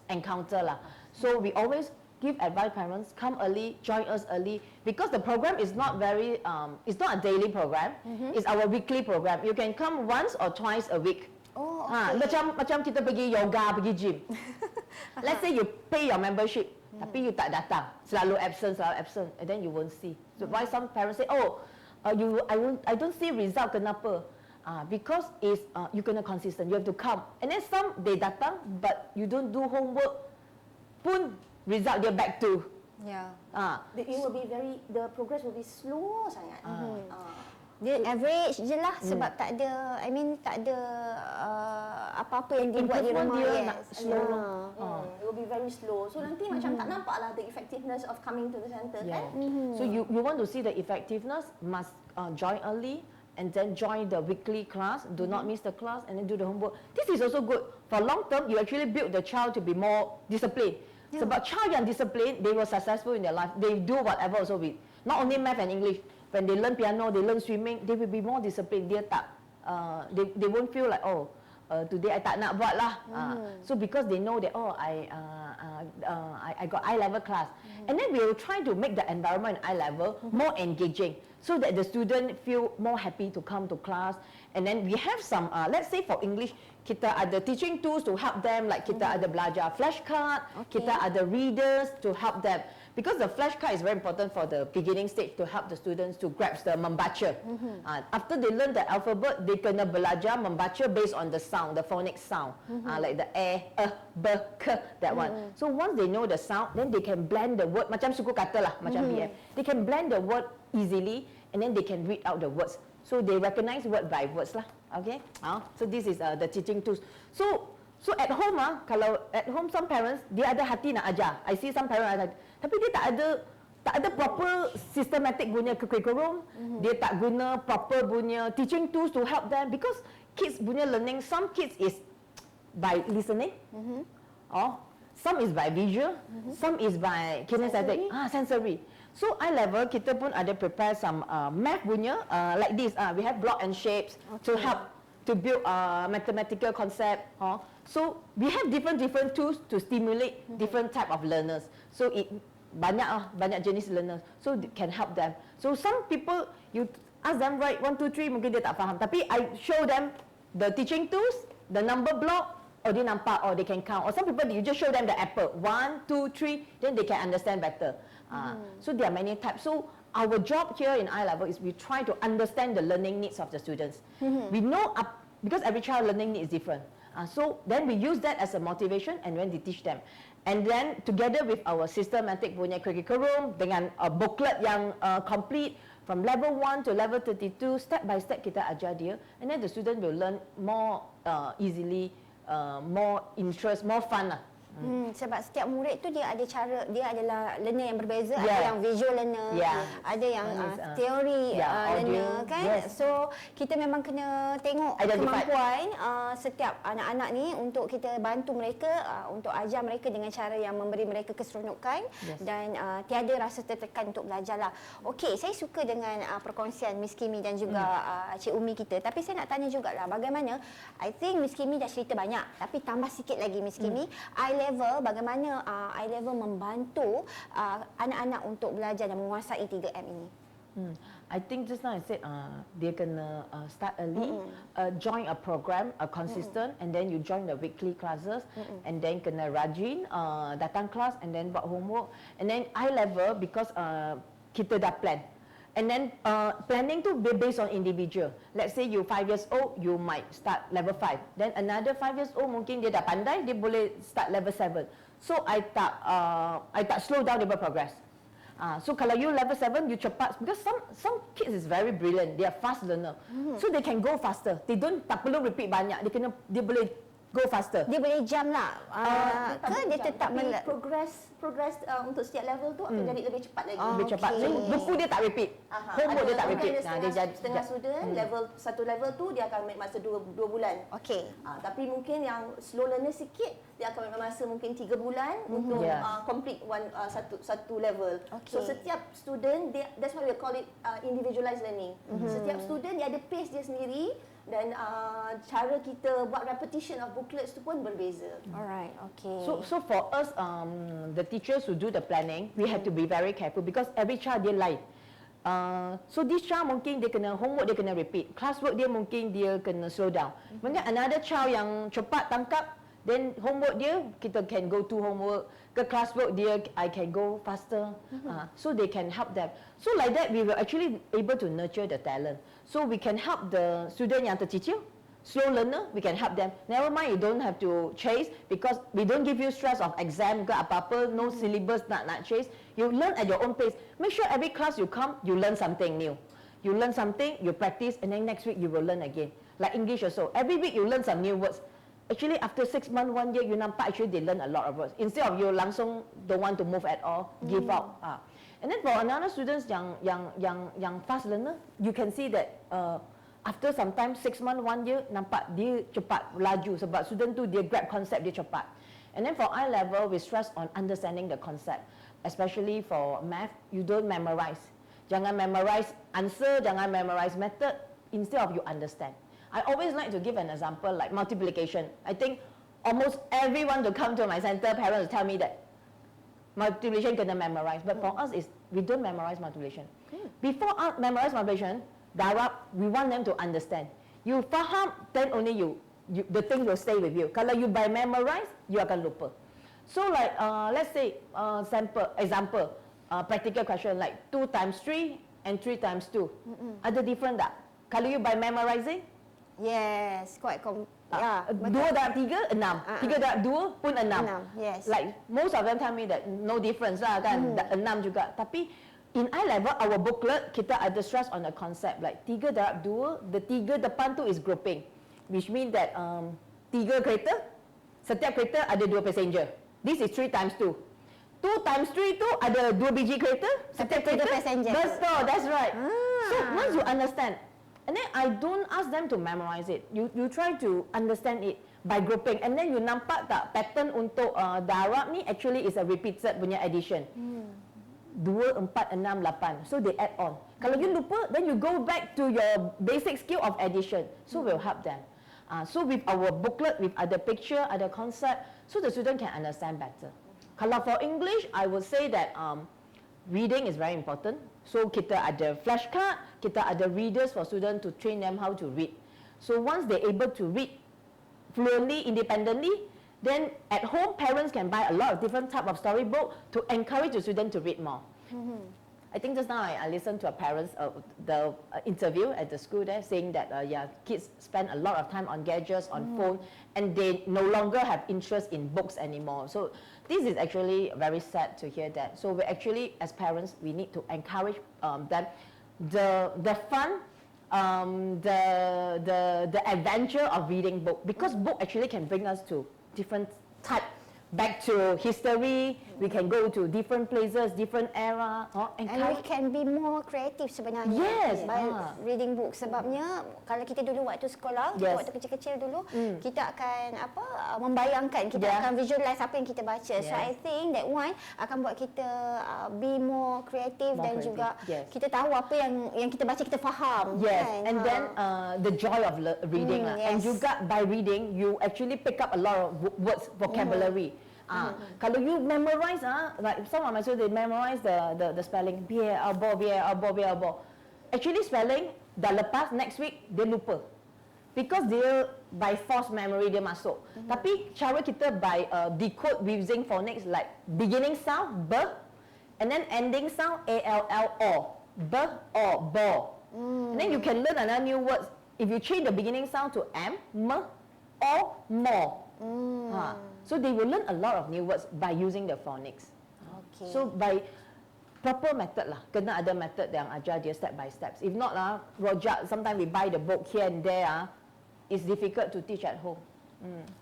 H: encounter lah. So we always give advice parents, come early, join us early, because the program is not very, it's not a daily program, it's our weekly program. You can come once or twice a week.
F: Oh, okay.
H: Macam kita pergi yoga, pergi gym. Let's say you pay your membership, tapi you tak datang, selalu absent, and then you won't see. So why some parents say, oh, I don't see result, kenapa? Because it's, you kena consistent, you have to come. And then some, they datang, but you don't do homework, pun result dia back to.
F: Yeah.
G: It will be the progress will be slow sangat.
F: Dia average je lah sebab tak ada, tak ada apa-apa yang dia buat di rumah.
H: Dia nak slow.
G: It will be very slow. So nanti macam tak nampak lah the effectiveness of coming to the center kan.
H: So you want to see the effectiveness, must join early and then join the weekly class. Do not miss the class and then do the homework. This is also good. For long term, you actually build the child to be more disciplined. Sebab child yang disciplined, they were successful in their life. They do whatever also with, not only math and English. When they learn piano, they learn swimming, they will be more disciplined. Dia tak, they won't feel like, oh, today I tak nak buat lah. So because they know that, oh, I got I level class. And then we will try to make the environment in I level more engaging, so that the student feel more happy to come to class. And then we have some, let's say for English, kita ada teaching tools to help them, like kita ada belajar flashcard, kita ada readers to help them. Because the flashcard is very important for the beginning stage to help the students to grasp the membaca. After they learn the alphabet, they kena belajar membaca based on the sound, the phonic sound, like the b, k, that one. So once they know the sound, then they can blend the word, macam suku kata lah, macam BF. They can blend the word easily, and then they can read out the words. So they recognize word by words lah. Okay. So this is the teaching tools. So at home kalau at home some parents dia ada hati nak ajar. I see some parents ada, tapi dia tak ada proper systematic punya curriculum. Dia tak guna proper punya teaching tools to help them, because kids punya learning, some kids is by listening. some is by visual, some is by kinesthetic, sensory. So I level kita pun ada prepare some math punya like this. We have block and shapes to help to build mathematical concept. So we have different tools to stimulate different type of learners. So it banyak jenis learners. So it can help them. So some people you ask them write 1, 2, 3 mungkin dia tak faham. Tapi I show them the teaching tools, the number block. Or dia nampak, or they can count. Or some people, you just show them the apple. 1, 2, 3, then they can understand better. So there are many types. So our job here in I-Level is we try to understand the learning needs of the students. We know, because every child learning need is different. So then we use that as a motivation and when we teach them. And then together with our systematic punya curriculum, dengan booklet yang complete, from level 1 to level 32, step by step kita ajar dia. And then the student will learn more easily, more interest, more fun lah.
F: Sebab setiap murid tu dia ada cara, dia adalah learner yang berbeza, ada yang visual learner, ada yang teori learner kan. So kita memang kena tengok kemampuan setiap anak-anak ni untuk kita bantu mereka, untuk ajar mereka dengan cara yang memberi mereka keseronokan dan tiada rasa tertekan untuk belajar lah. Okey, saya suka dengan perkongsian Miss Kimmi dan juga Cik Umi kita. Tapi saya nak tanya jugalah bagaimana, I think Miss Kimmi dah cerita banyak, tapi tambah sikit lagi Miss Kimmi, I-Level, bagaimana I-Level membantu anak-anak untuk belajar dan menguasai 3M ini?
H: I think just now I said dia kena start early, join a program, consistent, and then you join the weekly classes, and then kena rajin, datang kelas, and then buat homework, and then I-Level because kita dah plan. And then planning tu based on individual. Let's say you 5 years old, you might start level 5. Then another 5 years old mungkin dia dah pandai, dia boleh start level 7. So I tak slow down dia progress. So kalau you level 7, you cepat, because some kids is very brilliant, they are fast learner. So they can go faster. They tak perlu repeat banyak. Dia boleh go faster.
F: Dia boleh jam lah. Dia tetap
G: progress untuk setiap level tu akan jadi lebih cepat lagi.
H: Lebih cepat. So, buku dia tak repeat. Homework dia tak repeat.
G: Dia jadi setengah student satu level tu dia akan ambil masa 2 bulan.
F: Okey.
G: Tapi mungkin yang slow learner sikit dia akan ambil masa mungkin 3 bulan untuk complete satu level. So setiap student that's why we call it individualized learning. Setiap student dia ada pace dia sendiri. Dan cara kita buat repetition of booklets tu pun berbeza.
F: Alright, okay.
H: So for us, the teachers who do the planning, we have to be very careful because every child dia lain. So this child mungkin dia kena homework dia kena repeat, classwork dia mungkin dia kena slow down. Mungkin another child yang cepat tangkap, then homework dia kita can go to homework, ke classwork dia I can go faster. So they can help them. So like that we will actually able to nurture the talent. So we can help the student yang tercicir, slow learner, we can help them. Never mind, you don't have to chase because we don't give you stress of exam ke apa-apa, no syllabus nak chase. You learn at your own pace. Make sure every class you come, you learn something new. You learn something, you practice, and then next week you will learn again. Like English also, every week you learn some new words. Actually, after 6 months, 1 year, you nampak actually they learn a lot of words. Instead of you langsung don't want to move at all, give up. And then for another students yang fast learner, you can see that after sometimes 6 months, 1 year, nampak dia cepat laju sebab student tu dia grab concept dia cepat. And then for I-Level, we stress on understanding the concept, especially for math. You don't memorize. Jangan memorize answer, jangan memorize method. Instead of you understand. I always like to give an example like multiplication. I think almost everyone to come to my center, parents will tell me that multiplication kena memorize. But for us, we don't memorize multiplication. Before memorize multiplication, darab, we want them to understand. You faham, then only the thing will stay with you. Kalau you by memorize, you akan lupa. So like, let's say, example, practical question like 2 times 3 and 3 times 2. Ada different tak? Kalau you by memorizing,
F: yes, quite
H: ya, 2 darab 3, 6. 3 darab 2 pun 6.
F: Yes.
H: Like most of them tell me that no difference lah kan, 6 juga. Tapi in I-Level, our booklet, kita ada stress on the concept. Like 3 darab 2, the 3 depan tu is grouping. Which mean that 3 kereta, setiap kereta ada 2 passenger. This is 3 times 2. 2 times 3 tu ada 2 biji kereta, setiap kereta
F: passenger.
H: Betul, that's right. So once you understand, and then I don't ask them to memorize it. You try to understand it. by grouping. And then you nampak tak pattern untuk darab ni actually is a repeated punya addition. 2, 4, 6, 8. So they add on. Kalau you lupa, then you go back to your basic skill of addition. So we'll help them. So with our booklet, with other picture, other concept, so the student can understand better. Kalau for English, I would say that reading is very important. So kita ada flashcard, kita ada readers for students to train them how to read. So once they're able to read fluently, independently, then at home parents can buy a lot of different type of storybook to encourage the student to read more. I think just now I listened to a parents the interview at the school there saying that yeah, kids spend a lot of time on gadgets, on phone, and they no longer have interest in books anymore. So this is actually very sad to hear that. So we actually, as parents, we need to encourage them the fun, the adventure of reading book, because book actually can bring us to different type. Back to history, we can go to different places, different era.
F: And we can be more creative sebenarnya.
H: Yes.
F: By reading book. Sebabnya kalau kita dulu waktu sekolah, kita waktu kecil-kecil dulu, kita akan membayangkan, kita akan visualize apa yang kita baca. So I think that one akan buat kita be more creative dan juga kita tahu apa yang kita baca, kita faham.
H: Yes.
F: Kan?
H: And then the joy of reading lah. And juga by reading, you actually pick up a lot of words, vocabulary. Kalau you memorize, like some of my students, they memorize the spelling, biar, abo. Actually spelling, dah lepas, next week, dia lupa. Because dia by force memory dia masuk. Tapi cara kita by decode using phonics like beginning sound, b, and then ending sound, a-l-l-o, b, o, bo. And then you can learn another new words. If you change the beginning sound to m, o, mo. So they will learn a lot of new words by using the phonics.
F: Okay.
H: So by proper method lah, kena ada method yang ajar dia step by steps. If not rojak, sometimes we buy the book here and there, it's difficult to teach at home.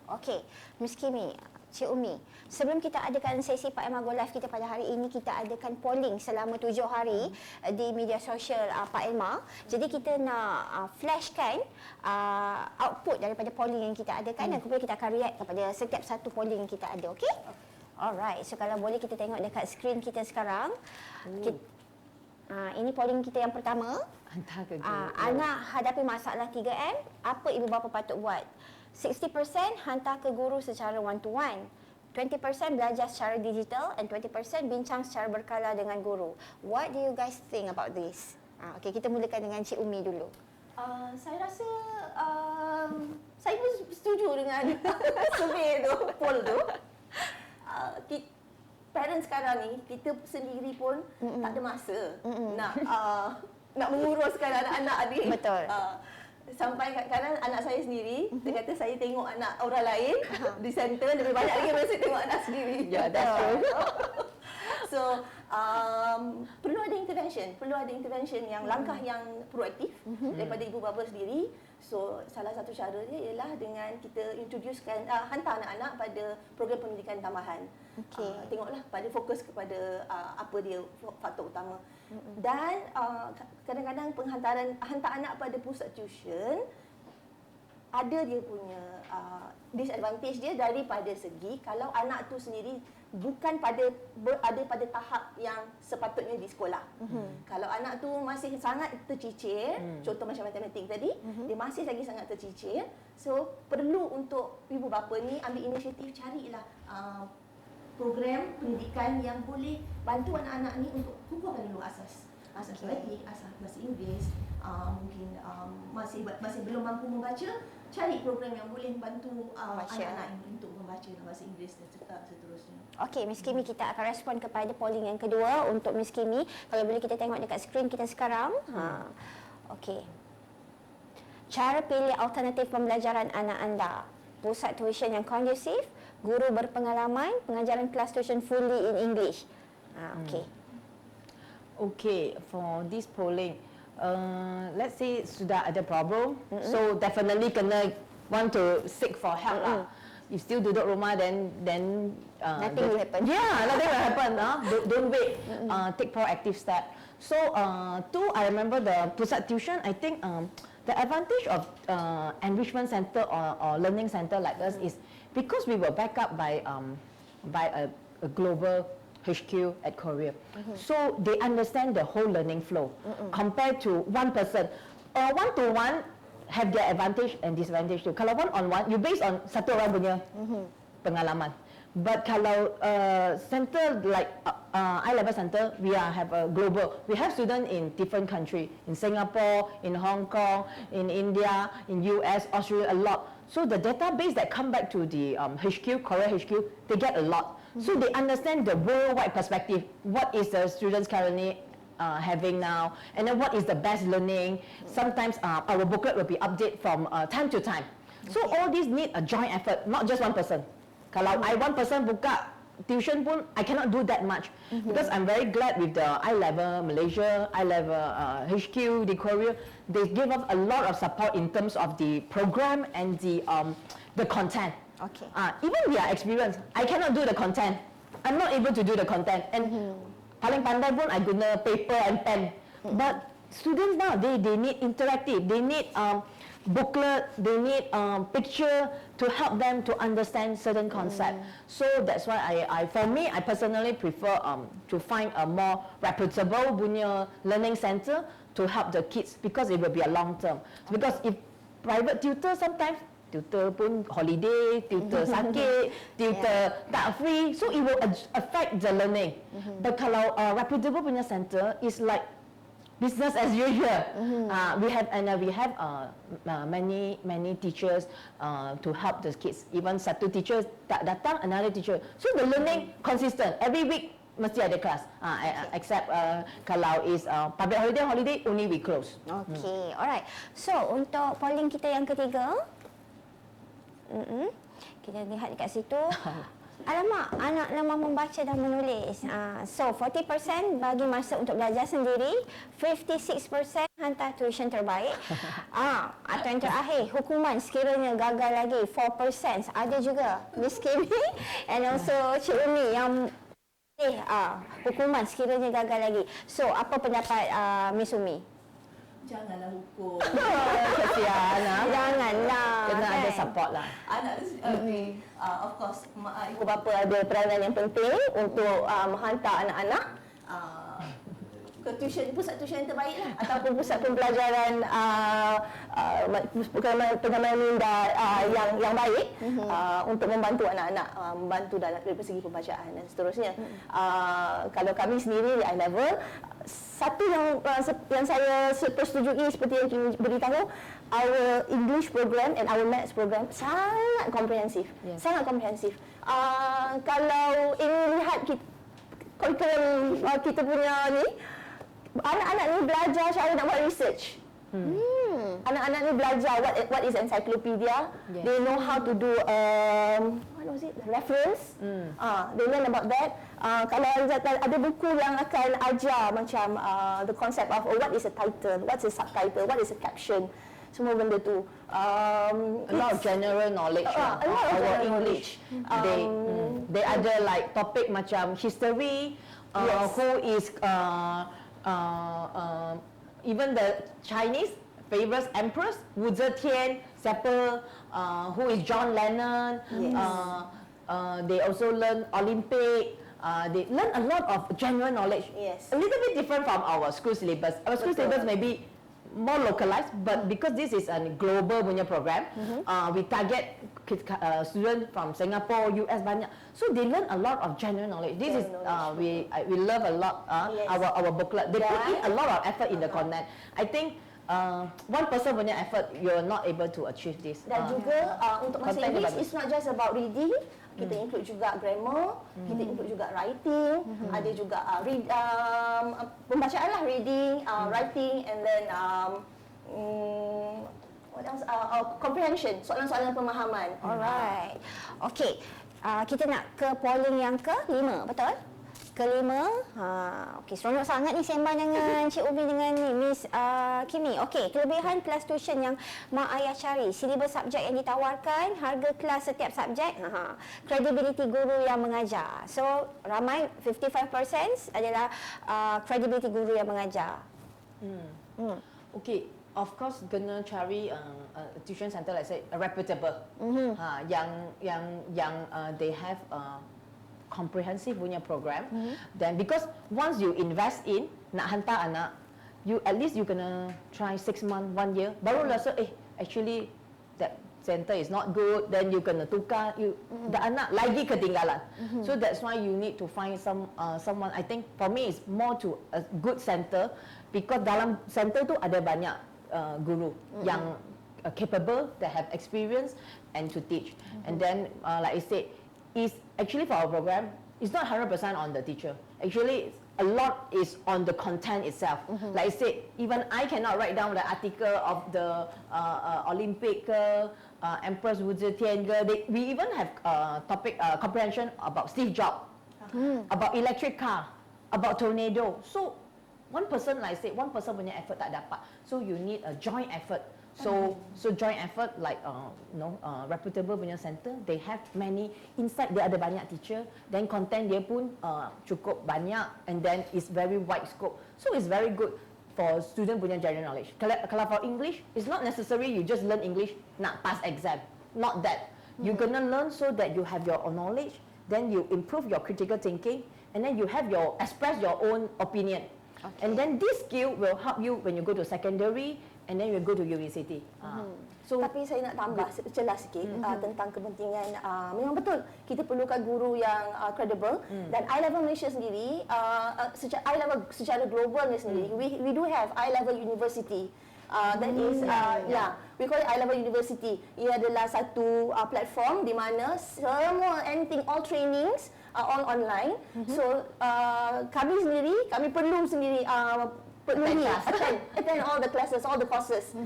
F: Okay, Miss Kimmi, Cik Umi, sebelum kita adakan sesi Pa&Ma GoLive kita pada hari ini, kita adakan polling selama 7 hari di media sosial Pa&Ma. Jadi kita nak flashkan output daripada polling yang kita adakan dan kemudian kita akan react kepada setiap satu polling yang kita ada, okey? Alright, so kalau boleh kita tengok dekat skrin kita sekarang. Ini polling kita yang pertama. Anak hadapi masalah 3M, apa ibu bapa patut buat? 60% hantar ke guru secara one-to-one, 20% belajar secara digital, and 20% bincang secara berkala dengan guru. What do you guys think about this? Okay, kita mulakan dengan Cik Umi dulu.
G: Saya rasa saya pun setuju dengan survey tu, poll tu. Parents sekarang ni, kita sendiri pun tak ada masa nak menguruskan anak-anak ni.
F: Betul.
G: Sampai kadang-kadang anak saya sendiri, dia kata saya tengok anak orang lain di center lebih banyak lagi daripada saya tengok anak sendiri.
H: Yeah, that's true.
G: So, perlu ada intervention yang langkah yang proaktif daripada ibu bapa sendiri. So, salah satu cara dia ialah dengan kita introducekan, hantar anak-anak pada program pendidikan tambahan.
F: Okay.
G: Tengoklah pada fokus kepada apa dia faktor utama. Dan kadang-kadang hantar anak pada pusat tuition ada dia punya disadvantage dia daripada segi kalau anak tu sendiri bukan berada pada tahap yang sepatutnya di sekolah. Kalau anak tu masih sangat tercicir, contoh macam matematik tadi, dia masih lagi sangat tercicir, so perlu untuk ibu bapa ni ambil inisiatif, carilah program pendidikan yang boleh bantu anak-anak ni untuk kukuhkan dulu asas batik, asas bahasa Inggeris, mungkin masih belum mampu membaca, cari program yang boleh bantu anak-anak untuk membaca bahasa Inggeris dan seterusnya.
F: Okey, Miss Kimmi, kita akan respon kepada polling yang kedua untuk Miss Kimmi. Kalau boleh kita tengok dekat skrin kita sekarang. Okey. Cara pilih alternatif pembelajaran anak anda. Pusat tuition yang kondusif, guru berpengalaman, pengajaran kelas tuition fully in English. Okey.
H: Okay, for this polling, let's say sudah ada problem, so definitely kena want to seek for help lah. You still duduk rumah, then
F: nothing will happen.
H: Yeah, nothing will happen. Don't wait. Take proactive step. So two, I remember the pusat tuition. I think the advantage of enrichment center or learning center like us is because we were backed up by a global HQ at Korea. So they understand the whole learning flow compared to one person. One-to-one have their advantage and disadvantage too. Kalau one-on-one, you based on satu orang punya pengalaman. But kalau center like I-level center, we have a global. We have students in different countries, in Singapore, in Hong Kong, in India, in US, Australia, a lot. So the database that come back to the HQ, Korea HQ, they get a lot. So they understand the worldwide perspective. What is the students currently having now, and then what is the best learning. Sometimes our booklet will be updated from time to time. So all these need a joint effort, not just one person. Kalau I one person buka tuition pun, I cannot do that much. Because I'm very glad with the I-level Malaysia, I-level HQ, the Korea, they give us a lot of support in terms of the program and the content.
F: Okay.
H: Even we are experienced, I cannot do the content. I'm not able to do the content. And paling pandai pun I guna paper and pen. But students now, they need interactive, they need booklet, they need picture to help them to understand certain concept. So that's why for me, I personally prefer to find a more reputable punya learning center to help the kids, because it will be a long term. Because if private tutor, sometimes tutor pun holiday, tutor sakit, tutor tak free, so it will affect the learning. But kalau reputable punya center is like business as usual. We have many teachers to help the kids. Even satu teacher tak datang, another teacher. So the learning consistent. Every week mesti ada kelas. Except kalau is public holiday only we close.
F: Okay, alright. So untuk polling kita yang ketiga, kita lihat dekat situ. Alamak, anak lemah membaca dan menulis. So 40% bagi masa untuk belajar sendiri, 56% hantar tuition terbaik. Atau yang terakhir, hukuman sekiranya gagal lagi, 4%. Ada juga Miss Kimmi and also Cik Umi yang hukuman sekiranya gagal lagi. So apa pendapat Miss Umi?
G: Janganlah hukum.
H: Kesian.
F: Janganlah.
H: Kena ada support lah.
G: Anak, of course, ibu bapa ada peranan yang penting untuk menghantar anak-anak ke pusat tuition yang terbaik lah, ataupun pusat pembelajaran pengalaman minda yang baik untuk membantu anak-anak, membantu dari segi pembacaan dan seterusnya. Kalau kami sendiri di I-level, satu yang saya persetujui seperti yang Kimmi beritahu, our English program and our Maths program sangat komprehensif. Sangat komprehensif. Kalau ingin lihat kurikulum kita punya ni, anak-anak ni belajar cara nak buat research. Anak-anak ni belajar what is encyclopedia. They know how to do what was it? Reference. They learn about that. Kalau ada buku yang akan ajar macam the concept of what is a title, what is a subtitle, what is a caption. Semua benda tu.
H: A lot of general knowledge.
G: A lot of
H: our
G: general
H: English.
G: knowledge.
H: They ada like topic macam history. Who is even the Chinese famous emperors, Wu Zetian, siapa, who is John Lennon. They also learn Olympic. They learn a lot of general knowledge. A little bit different from our school syllabus. Our school syllabus may be more localized, but because this is a global punya program, we target students from Singapore, US banyak. So they learn a lot of general knowledge. This is we love a lot our booklet. They put in a lot of effort in the content. I think one person punya effort, you're not able to achieve this.
G: Dan juga untuk masa English, it's not just about reading. Kita include juga grammar, kita include juga writing, ada juga pembacaan lah, reading, writing, and then what else? Comprehension, soalan-soalan pemahaman.
F: Alright. Okay. Kita nak ke polling yang ke-5, betul? kelima, okey, seronok sangat ni sembang dengan Cik Umi dengan ni Miss Kimmi. Okey, kelebihan kelas tuition yang mak ayah cari, silibus subjek yang ditawarkan, harga kelas setiap subjek, kredibiliti guru yang mengajar. So, ramai 55% adalah kredibiliti guru yang mengajar.
H: Okay, of course kena cari tuition center like say reputable. Yang they have comprehensive punya program. Then because once you invest in nak hantar anak, you at least you kena try 6 months, 1 year, baru rasa actually that center is not good, then you kena tukar, the anak lagi ketinggalan. So that's why you need to find someone. I think for me it's more to a good center, because dalam center tu ada banyak guru yang capable, that have experience and to teach. And then like I said, is actually for our program, it's not 100% on the teacher. Actually, a lot is on the content itself. Like I said, even I cannot write down the article of the Olympic Empress Wu Zetian. We even have topic comprehension about Steve Jobs, about electric car, about tornado. So one person, like I said, one person punya effort tak dapat. So you need a joint effort. So joint effort like reputable punya center, they have many inside, dia ada banyak teacher, then content dia pun cukup banyak, and then it's very wide scope. So it's very good for student punya general knowledge. Kalau for English, it's not necessary you just learn English nak pass exam. Not that. You're gonna learn so that you have your own knowledge, then you improve your critical thinking, and then you have express your own opinion. And then this skill will help you when you go to secondary, and then you go to university.
G: So, tapi saya nak tambah celah sikit tentang kepentingan. Memang betul kita perlukan guru yang credible, dan I-level Malaysia sendiri, I-level secara globalnya sendiri, we do have I-level university. That is, we call it I-level university. Ia adalah satu platform di mana semua all trainings all online. So kami perlu sendiri penuhi, attend all the classes, all the courses.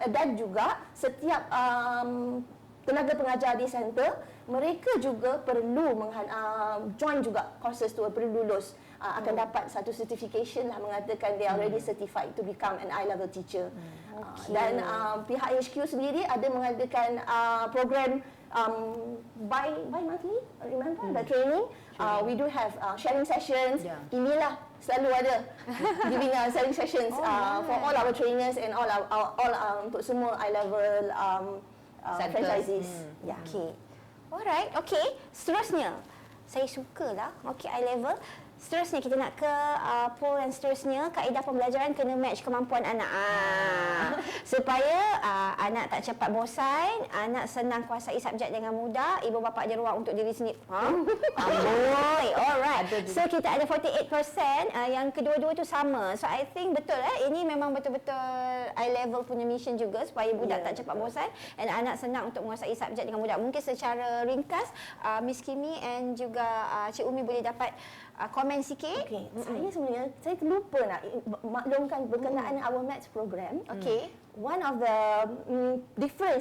G: Dan juga setiap tenaga pengajar di center, mereka juga perlu join juga courses tu, perlu lulus. Akan dapat satu certification lah, mengatakan they are already certified to become an I-level teacher. Dan pihak HQ sendiri ada mengadakan program bi-monthly, remember the training? We do have sharing sessions. Inilah selalu ada giving sharing sessions for all our trainers and all untuk semua I-level franchises.
F: Okay. Alright, okay. Seterusnya, saya sukalah. Okay, I-level. Seterusnya kita nak ke poll yang seterusnya, kaedah pembelajaran kena match kemampuan anak. Supaya anak tak cepat bosan, anak senang kuasai subjek dengan mudah, ibu bapa ada ruang untuk diri sendiri. Amboi. Alright. So kita ada 48% yang kedua-dua tu sama. So I think betul ini memang betul-betul I-level punya mission juga, supaya budak tak cepat bosan dan anak senang untuk menguasai subjek dengan mudah. Mungkin secara ringkas Miss Kimmi and juga Cik Umi boleh dapat komen sikit.
G: Okay. Saya sebenarnya terlupa nak maklumkan berkenaan our maths program.
F: Okay.
G: One of the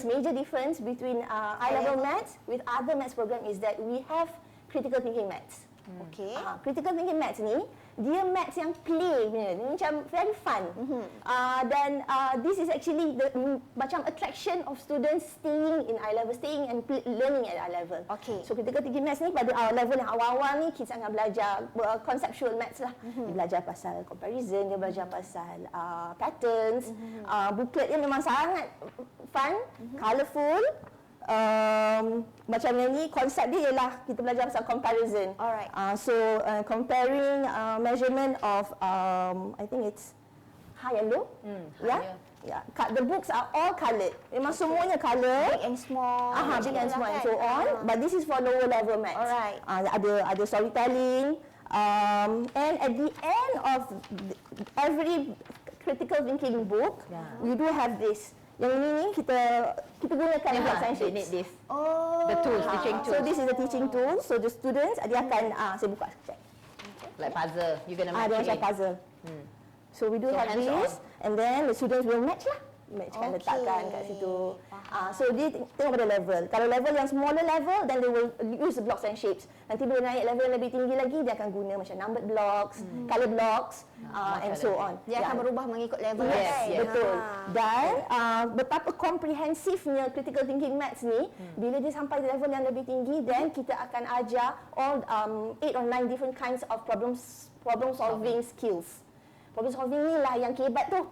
G: major difference between I-level maths with other maths program is that we have critical thinking maths.
F: Okay.
G: Critical thinking maths ni, dia maths yang play punya, macam very fun. Dan this is actually the macam attraction of students staying in I-level, staying and learning at I-level.
F: Okay.
G: So critical thinking maths ni pada level yang awal-awal ni kita akan belajar conceptual maths lah. Dia belajar pasal comparison, dia belajar pasal patterns. Booklet dia memang sangat fun, colourful. Macam ni konsep dia ialah kita belajar pasal comparison.
F: Alright.
G: So comparing measurement of I think it's high and low. Yeah. The books are all coloured. Memang semuanya coloured.
F: Big and small.
G: Big and small and so on. But this is for lower level maths.
F: Alright.
G: Ada storytelling. And at the end of every critical thinking book, we do have this. Yang ini ni kita gunakan science sheets.
H: This. The tools, teaching tools.
G: So this is the teaching tool. So the students dia akan saya buka sekejap.
H: Like puzzle, you gonna match
G: Dia macam
H: it.
G: puzzle. So we do have
H: hands
G: this, and then the students will match lah. matchkan, letakkan kat situ. So dia tengok pada level. Kalau level yang smaller level, then they will use the blocks and shapes. Nanti bila naik level yang lebih tinggi lagi, dia akan guna macam numbered blocks, color blocks, and so on.
F: Dia akan berubah mengikut level.
G: Yes, betul. Dan betapa komprehensifnya critical thinking maths ni, bila dia sampai di level yang lebih tinggi, then kita akan ajar all 8 or 9 different kinds of problem solving skills. Problem solving ni lah yang kebat tu.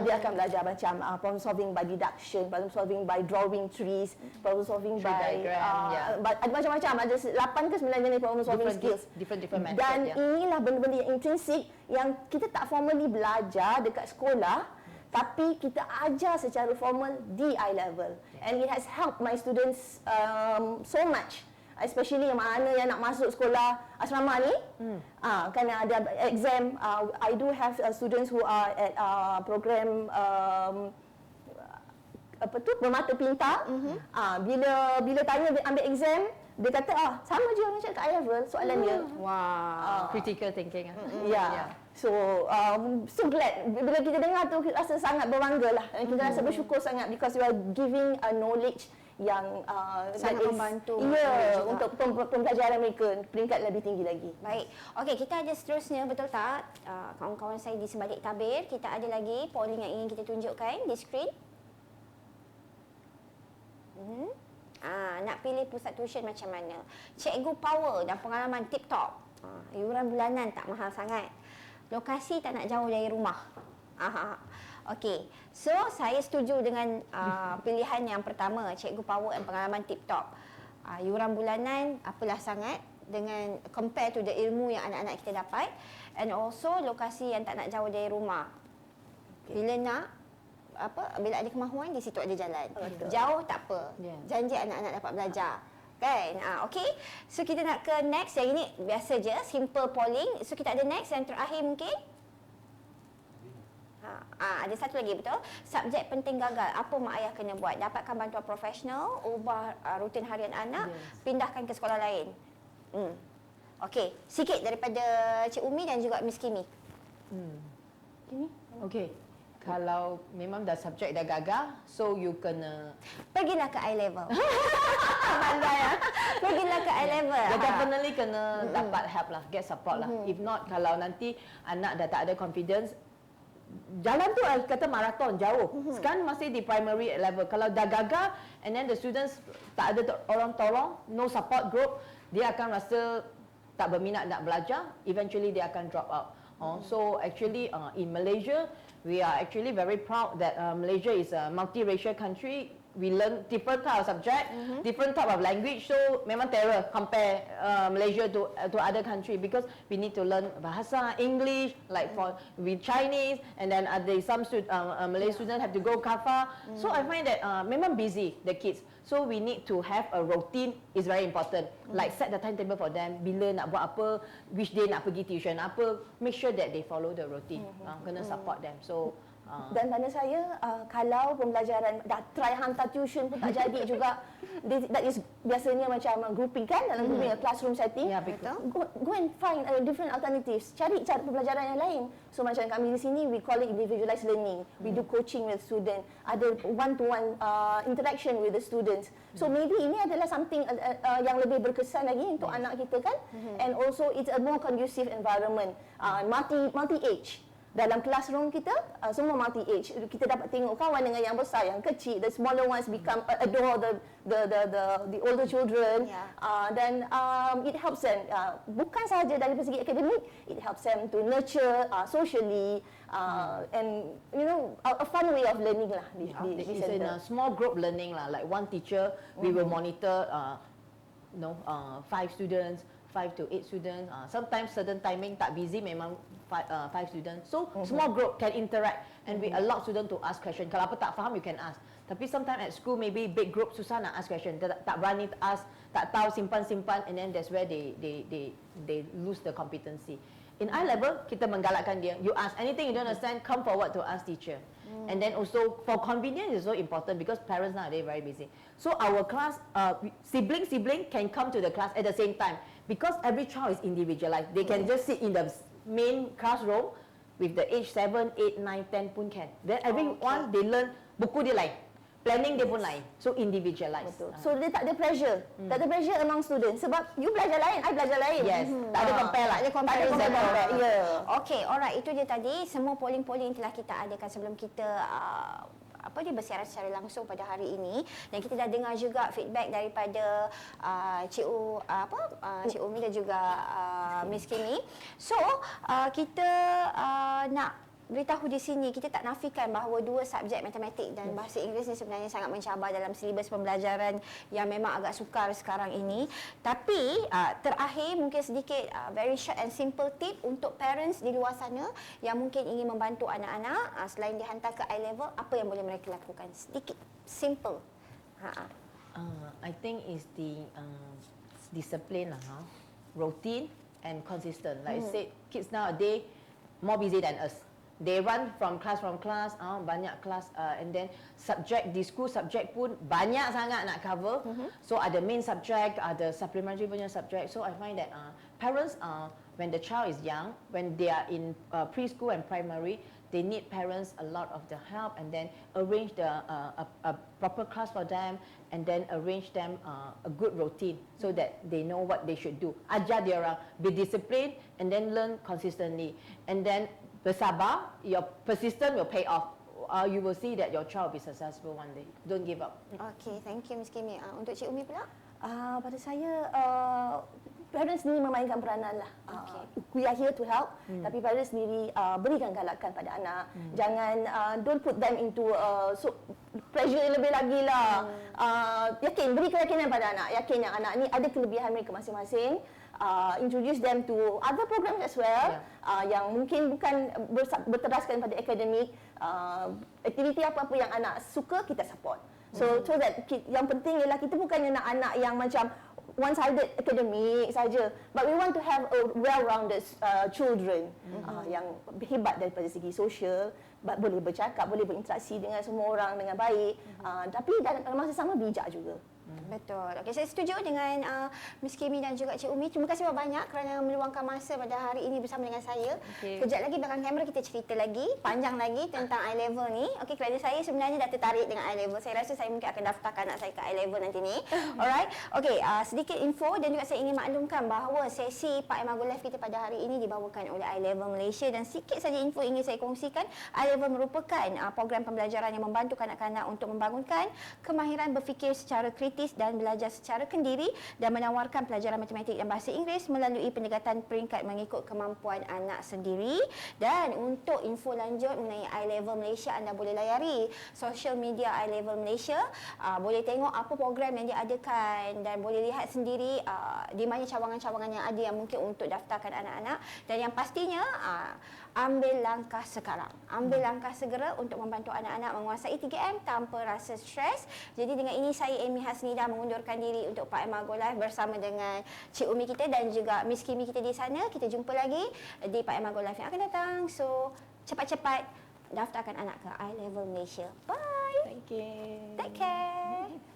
G: Dia akan belajar macam problem solving by deduction, problem solving by drawing trees, problem solving by ada macam-macam, ada 8 ke 9 jenis problem solving skills.
H: Different method.
G: Dan inilah benda-benda yang intrinsik yang kita tak formally belajar dekat sekolah, tapi kita ajar secara formal di I level, and it has helped my students so much. Especially yang mana yang nak masuk sekolah asrama ni, kerana ada exam. I do have students who are at program bermata pintar. Bila tanya ambil exam, dia kata sama je macam kat I level soalan dia.
H: Critical thinking.
G: So so glad bila kita dengar tu, kita rasa sangat berbangga lah. Kita rasa bersyukur sangat because we are giving a knowledge yang
F: sangat membantu
G: untuk pembelajaran mereka peringkat lebih tinggi lagi.
F: Baik. Okey, kita ada seterusnya, betul tak? Kawan-kawan saya di sebalik tabir, kita ada lagi polling yang ingin kita tunjukkan di skrin. Nak pilih pusat tuition macam mana? Cikgu power dan pengalaman tip top. Iuran bulanan tak mahal sangat. Lokasi tak nak jauh dari rumah. Okey, so saya setuju dengan pilihan yang pertama, cikgu power dan pengalaman tip top. Iuran bulanan apalah sangat dengan compare to the ilmu yang anak-anak kita dapat, and also lokasi yang tak nak jauh dari rumah. Bila nak bila ada kemahuan, di situ ada jalan. Jauh tak apa. Janji anak-anak dapat belajar. Kan? Okey. So kita nak ke next. Yang ini biasa je, simple polling. So kita ada next yang terakhir mungkin. Ada satu lagi, betul. Subjek penting gagal. Apa mak ayah kena buat? Dapatkan bantuan profesional, ubah rutin harian anak, pindahkan ke sekolah lain. Okey, sikit daripada Cik Umi dan juga Miss Kimmi.
H: Okey. Kalau memang dah subjek dah gagal, so you kena
F: pergilah ke I level. Pandai ya. Pergilah ke I level.
H: Definitely kena dapat help lah, get support lah. If not, kalau nanti anak dah tak ada confidence, jalan tu kata maraton jauh. Sekarang masih di primary level. Kalau dah gagal and then the students tak ada orang tolong, no support group, dia akan rasa tak berminat nak belajar, eventually dia akan drop out. So actually in Malaysia, we are actually very proud that Malaysia is a multiracial country. We learn different type of subject, different type of language. So memang terror compare Malaysia to other country, because we need to learn bahasa English, like with Chinese, and then some Malay students have to go kafar. So I find that memang busy the kids. So we need to have a routine is very important. Like set the timetable for them. Bila nak buat apa, which day nak pergi tuition apa, make sure that they follow the routine. Kena support them. So
G: dan tanya saya, kalau pembelajaran dah try hantar tuition pun tak jadi juga, that is biasanya macam grouping kan, dalam grouping classroom setting.
H: Betul.
G: Go and find different alternatives. Cari cara pembelajaran yang lain. So macam kami di sini, we call it individualized learning. We do coaching with student. Ada one-to-one interaction with the students. So maybe ini adalah something yang lebih berkesan lagi untuk anak kita kan. And also it's a more conducive environment. Multi-age. Dalam classroom kita, semua multi-age. Kita dapat tengok kawan dengan yang besar, yang kecil. The smaller ones become adore the older children. Dan it helps them, bukan sahaja dari segi akademik, it helps them to nurture socially, and you know, a fun way of learning lah.
H: It's in a small group learning lah. Like one teacher, we will monitor 5 students, 5 to 8 students. Sometimes certain timing tak busy, memang 5 students. So small group can interact, and we allow students to ask question. Kalau apa tak faham, you can ask. Tapi sometimes at school, maybe big group susah nak ask question. Tak berani ask, tak tahu simpan, and then that's where they lose the competency. In I level, kita menggalakkan dia. You ask anything you don't understand, come forward to ask teacher. And then also for convenience is so important, because parents nowadays very busy. So our class, sibling can come to the class at the same time, because every child is individualized. They can just sit in the main classroom, with the age 7, 8, 9, 10 pun can. Then everyone they learn buku dia lain. Planning dia pun lain. So individualized.
G: Betul. So dia tak ada pressure. Tak ada pressure among students sebab you belajar lain, I belajar lain.
H: Yes. Tak ada compare lah.
F: Tak ada comparison.
G: Ya.
F: Okey, alright. Itu dia tadi semua polling-polling telah kita adakan sebelum kita bersiaran secara langsung pada hari ini, dan kita dah dengar juga feedback daripada Cik Umi dan juga Miss Kimmi. So kita nak beritahu di sini, kita tak nafikan bahawa dua subjek matematik dan bahasa Inggeris ni sebenarnya sangat mencabar dalam silibus pembelajaran yang memang agak sukar sekarang ini. Tapi terakhir mungkin sedikit very short and simple tip untuk parents di luar sana yang mungkin ingin membantu anak-anak selain dihantar ke I-level, apa yang boleh mereka lakukan? Sedikit simple.
H: I think is the discipline routine and consistent. Like I said, kids nowadays more busy than us. They run from class, banyak kelas, and then subject, di school subject pun banyak sangat nak cover. So ada main subject, ada supplementary punya subject. So I find that parents, when the child is young, when they are in preschool and primary, they need parents a lot of the help, and then arrange a proper class for them, and then arrange them a good routine so that they know what they should do. Ajar dia orang, be disciplined, and then learn consistently, and then bersabar, your persistence will pay off. You will see that your child will be successful one day. Don't give up.
F: Okay, thank you Miss Kimmi. Untuk Cik Umi pula?
G: Pada saya, parents sendiri memainkan peranan lah. We are here to help, tapi parents sendiri berikan galakan pada anak. Jangan, don't put them into pressure lebih lagi lah. Beri keyakinan pada anak. Yakin yang anak ni ada kelebihan mereka masing-masing. Introduce them to other programs as well, yang mungkin bukan berteraskan pada akademik. Aktiviti apa-apa yang anak suka, kita support. So that yang penting ialah kita bukannya nak anak yang macam one-sided akademik saja, but we want to have a well-rounded children yang hebat daripada segi sosial, boleh bercakap, boleh berinteraksi dengan semua orang dengan baik, tapi dalam masa sama bijak juga.
F: Betul. Okey, saya setuju dengan Miss Kimmi dan juga Cik Umi. Terima kasih banyak kerana meluangkan masa pada hari ini bersama dengan saya. Kejap lagi belakang kamera kita cerita lagi, panjang lagi tentang I-level ni. Okey, kerana saya sebenarnya dah tertarik dengan I-level. Saya rasa saya mungkin akan daftarkan anak saya ke I-level nanti ni. Alright. Okey, sedikit info dan juga saya ingin maklumkan bahawa sesi Pa&Ma GoLive kita pada hari ini dibawakan oleh I-level Malaysia, dan sikit saja info ingin saya kongsikan. I-level merupakan program pembelajaran yang membantu kanak-kanak untuk membangunkan kemahiran berfikir secara kritis dan belajar secara kendiri, dan menawarkan pelajaran matematik dan bahasa Inggeris melalui pendekatan peringkat mengikut kemampuan anak sendiri. Dan untuk info lanjut mengenai I-level Malaysia, anda boleh layari social media I-level Malaysia, boleh tengok apa program yang diadakan, dan boleh lihat sendiri di mana cawangan-cawangan yang ada yang mungkin untuk daftarkan anak-anak. Dan yang pastinya ambil langkah sekarang. Ambil langkah segera untuk membantu anak-anak menguasai 3M tanpa rasa stres. Jadi dengan ini saya Amy Hasnida mengundurkan diri untuk Pa&Ma GoLive bersama dengan Cik Umi kita dan juga Miss Kimmi kita di sana. Kita jumpa lagi di Pa&Ma GoLive yang akan datang. So cepat-cepat daftarkan anak ke I-level Malaysia. Bye.
H: Thank you.
F: Take care.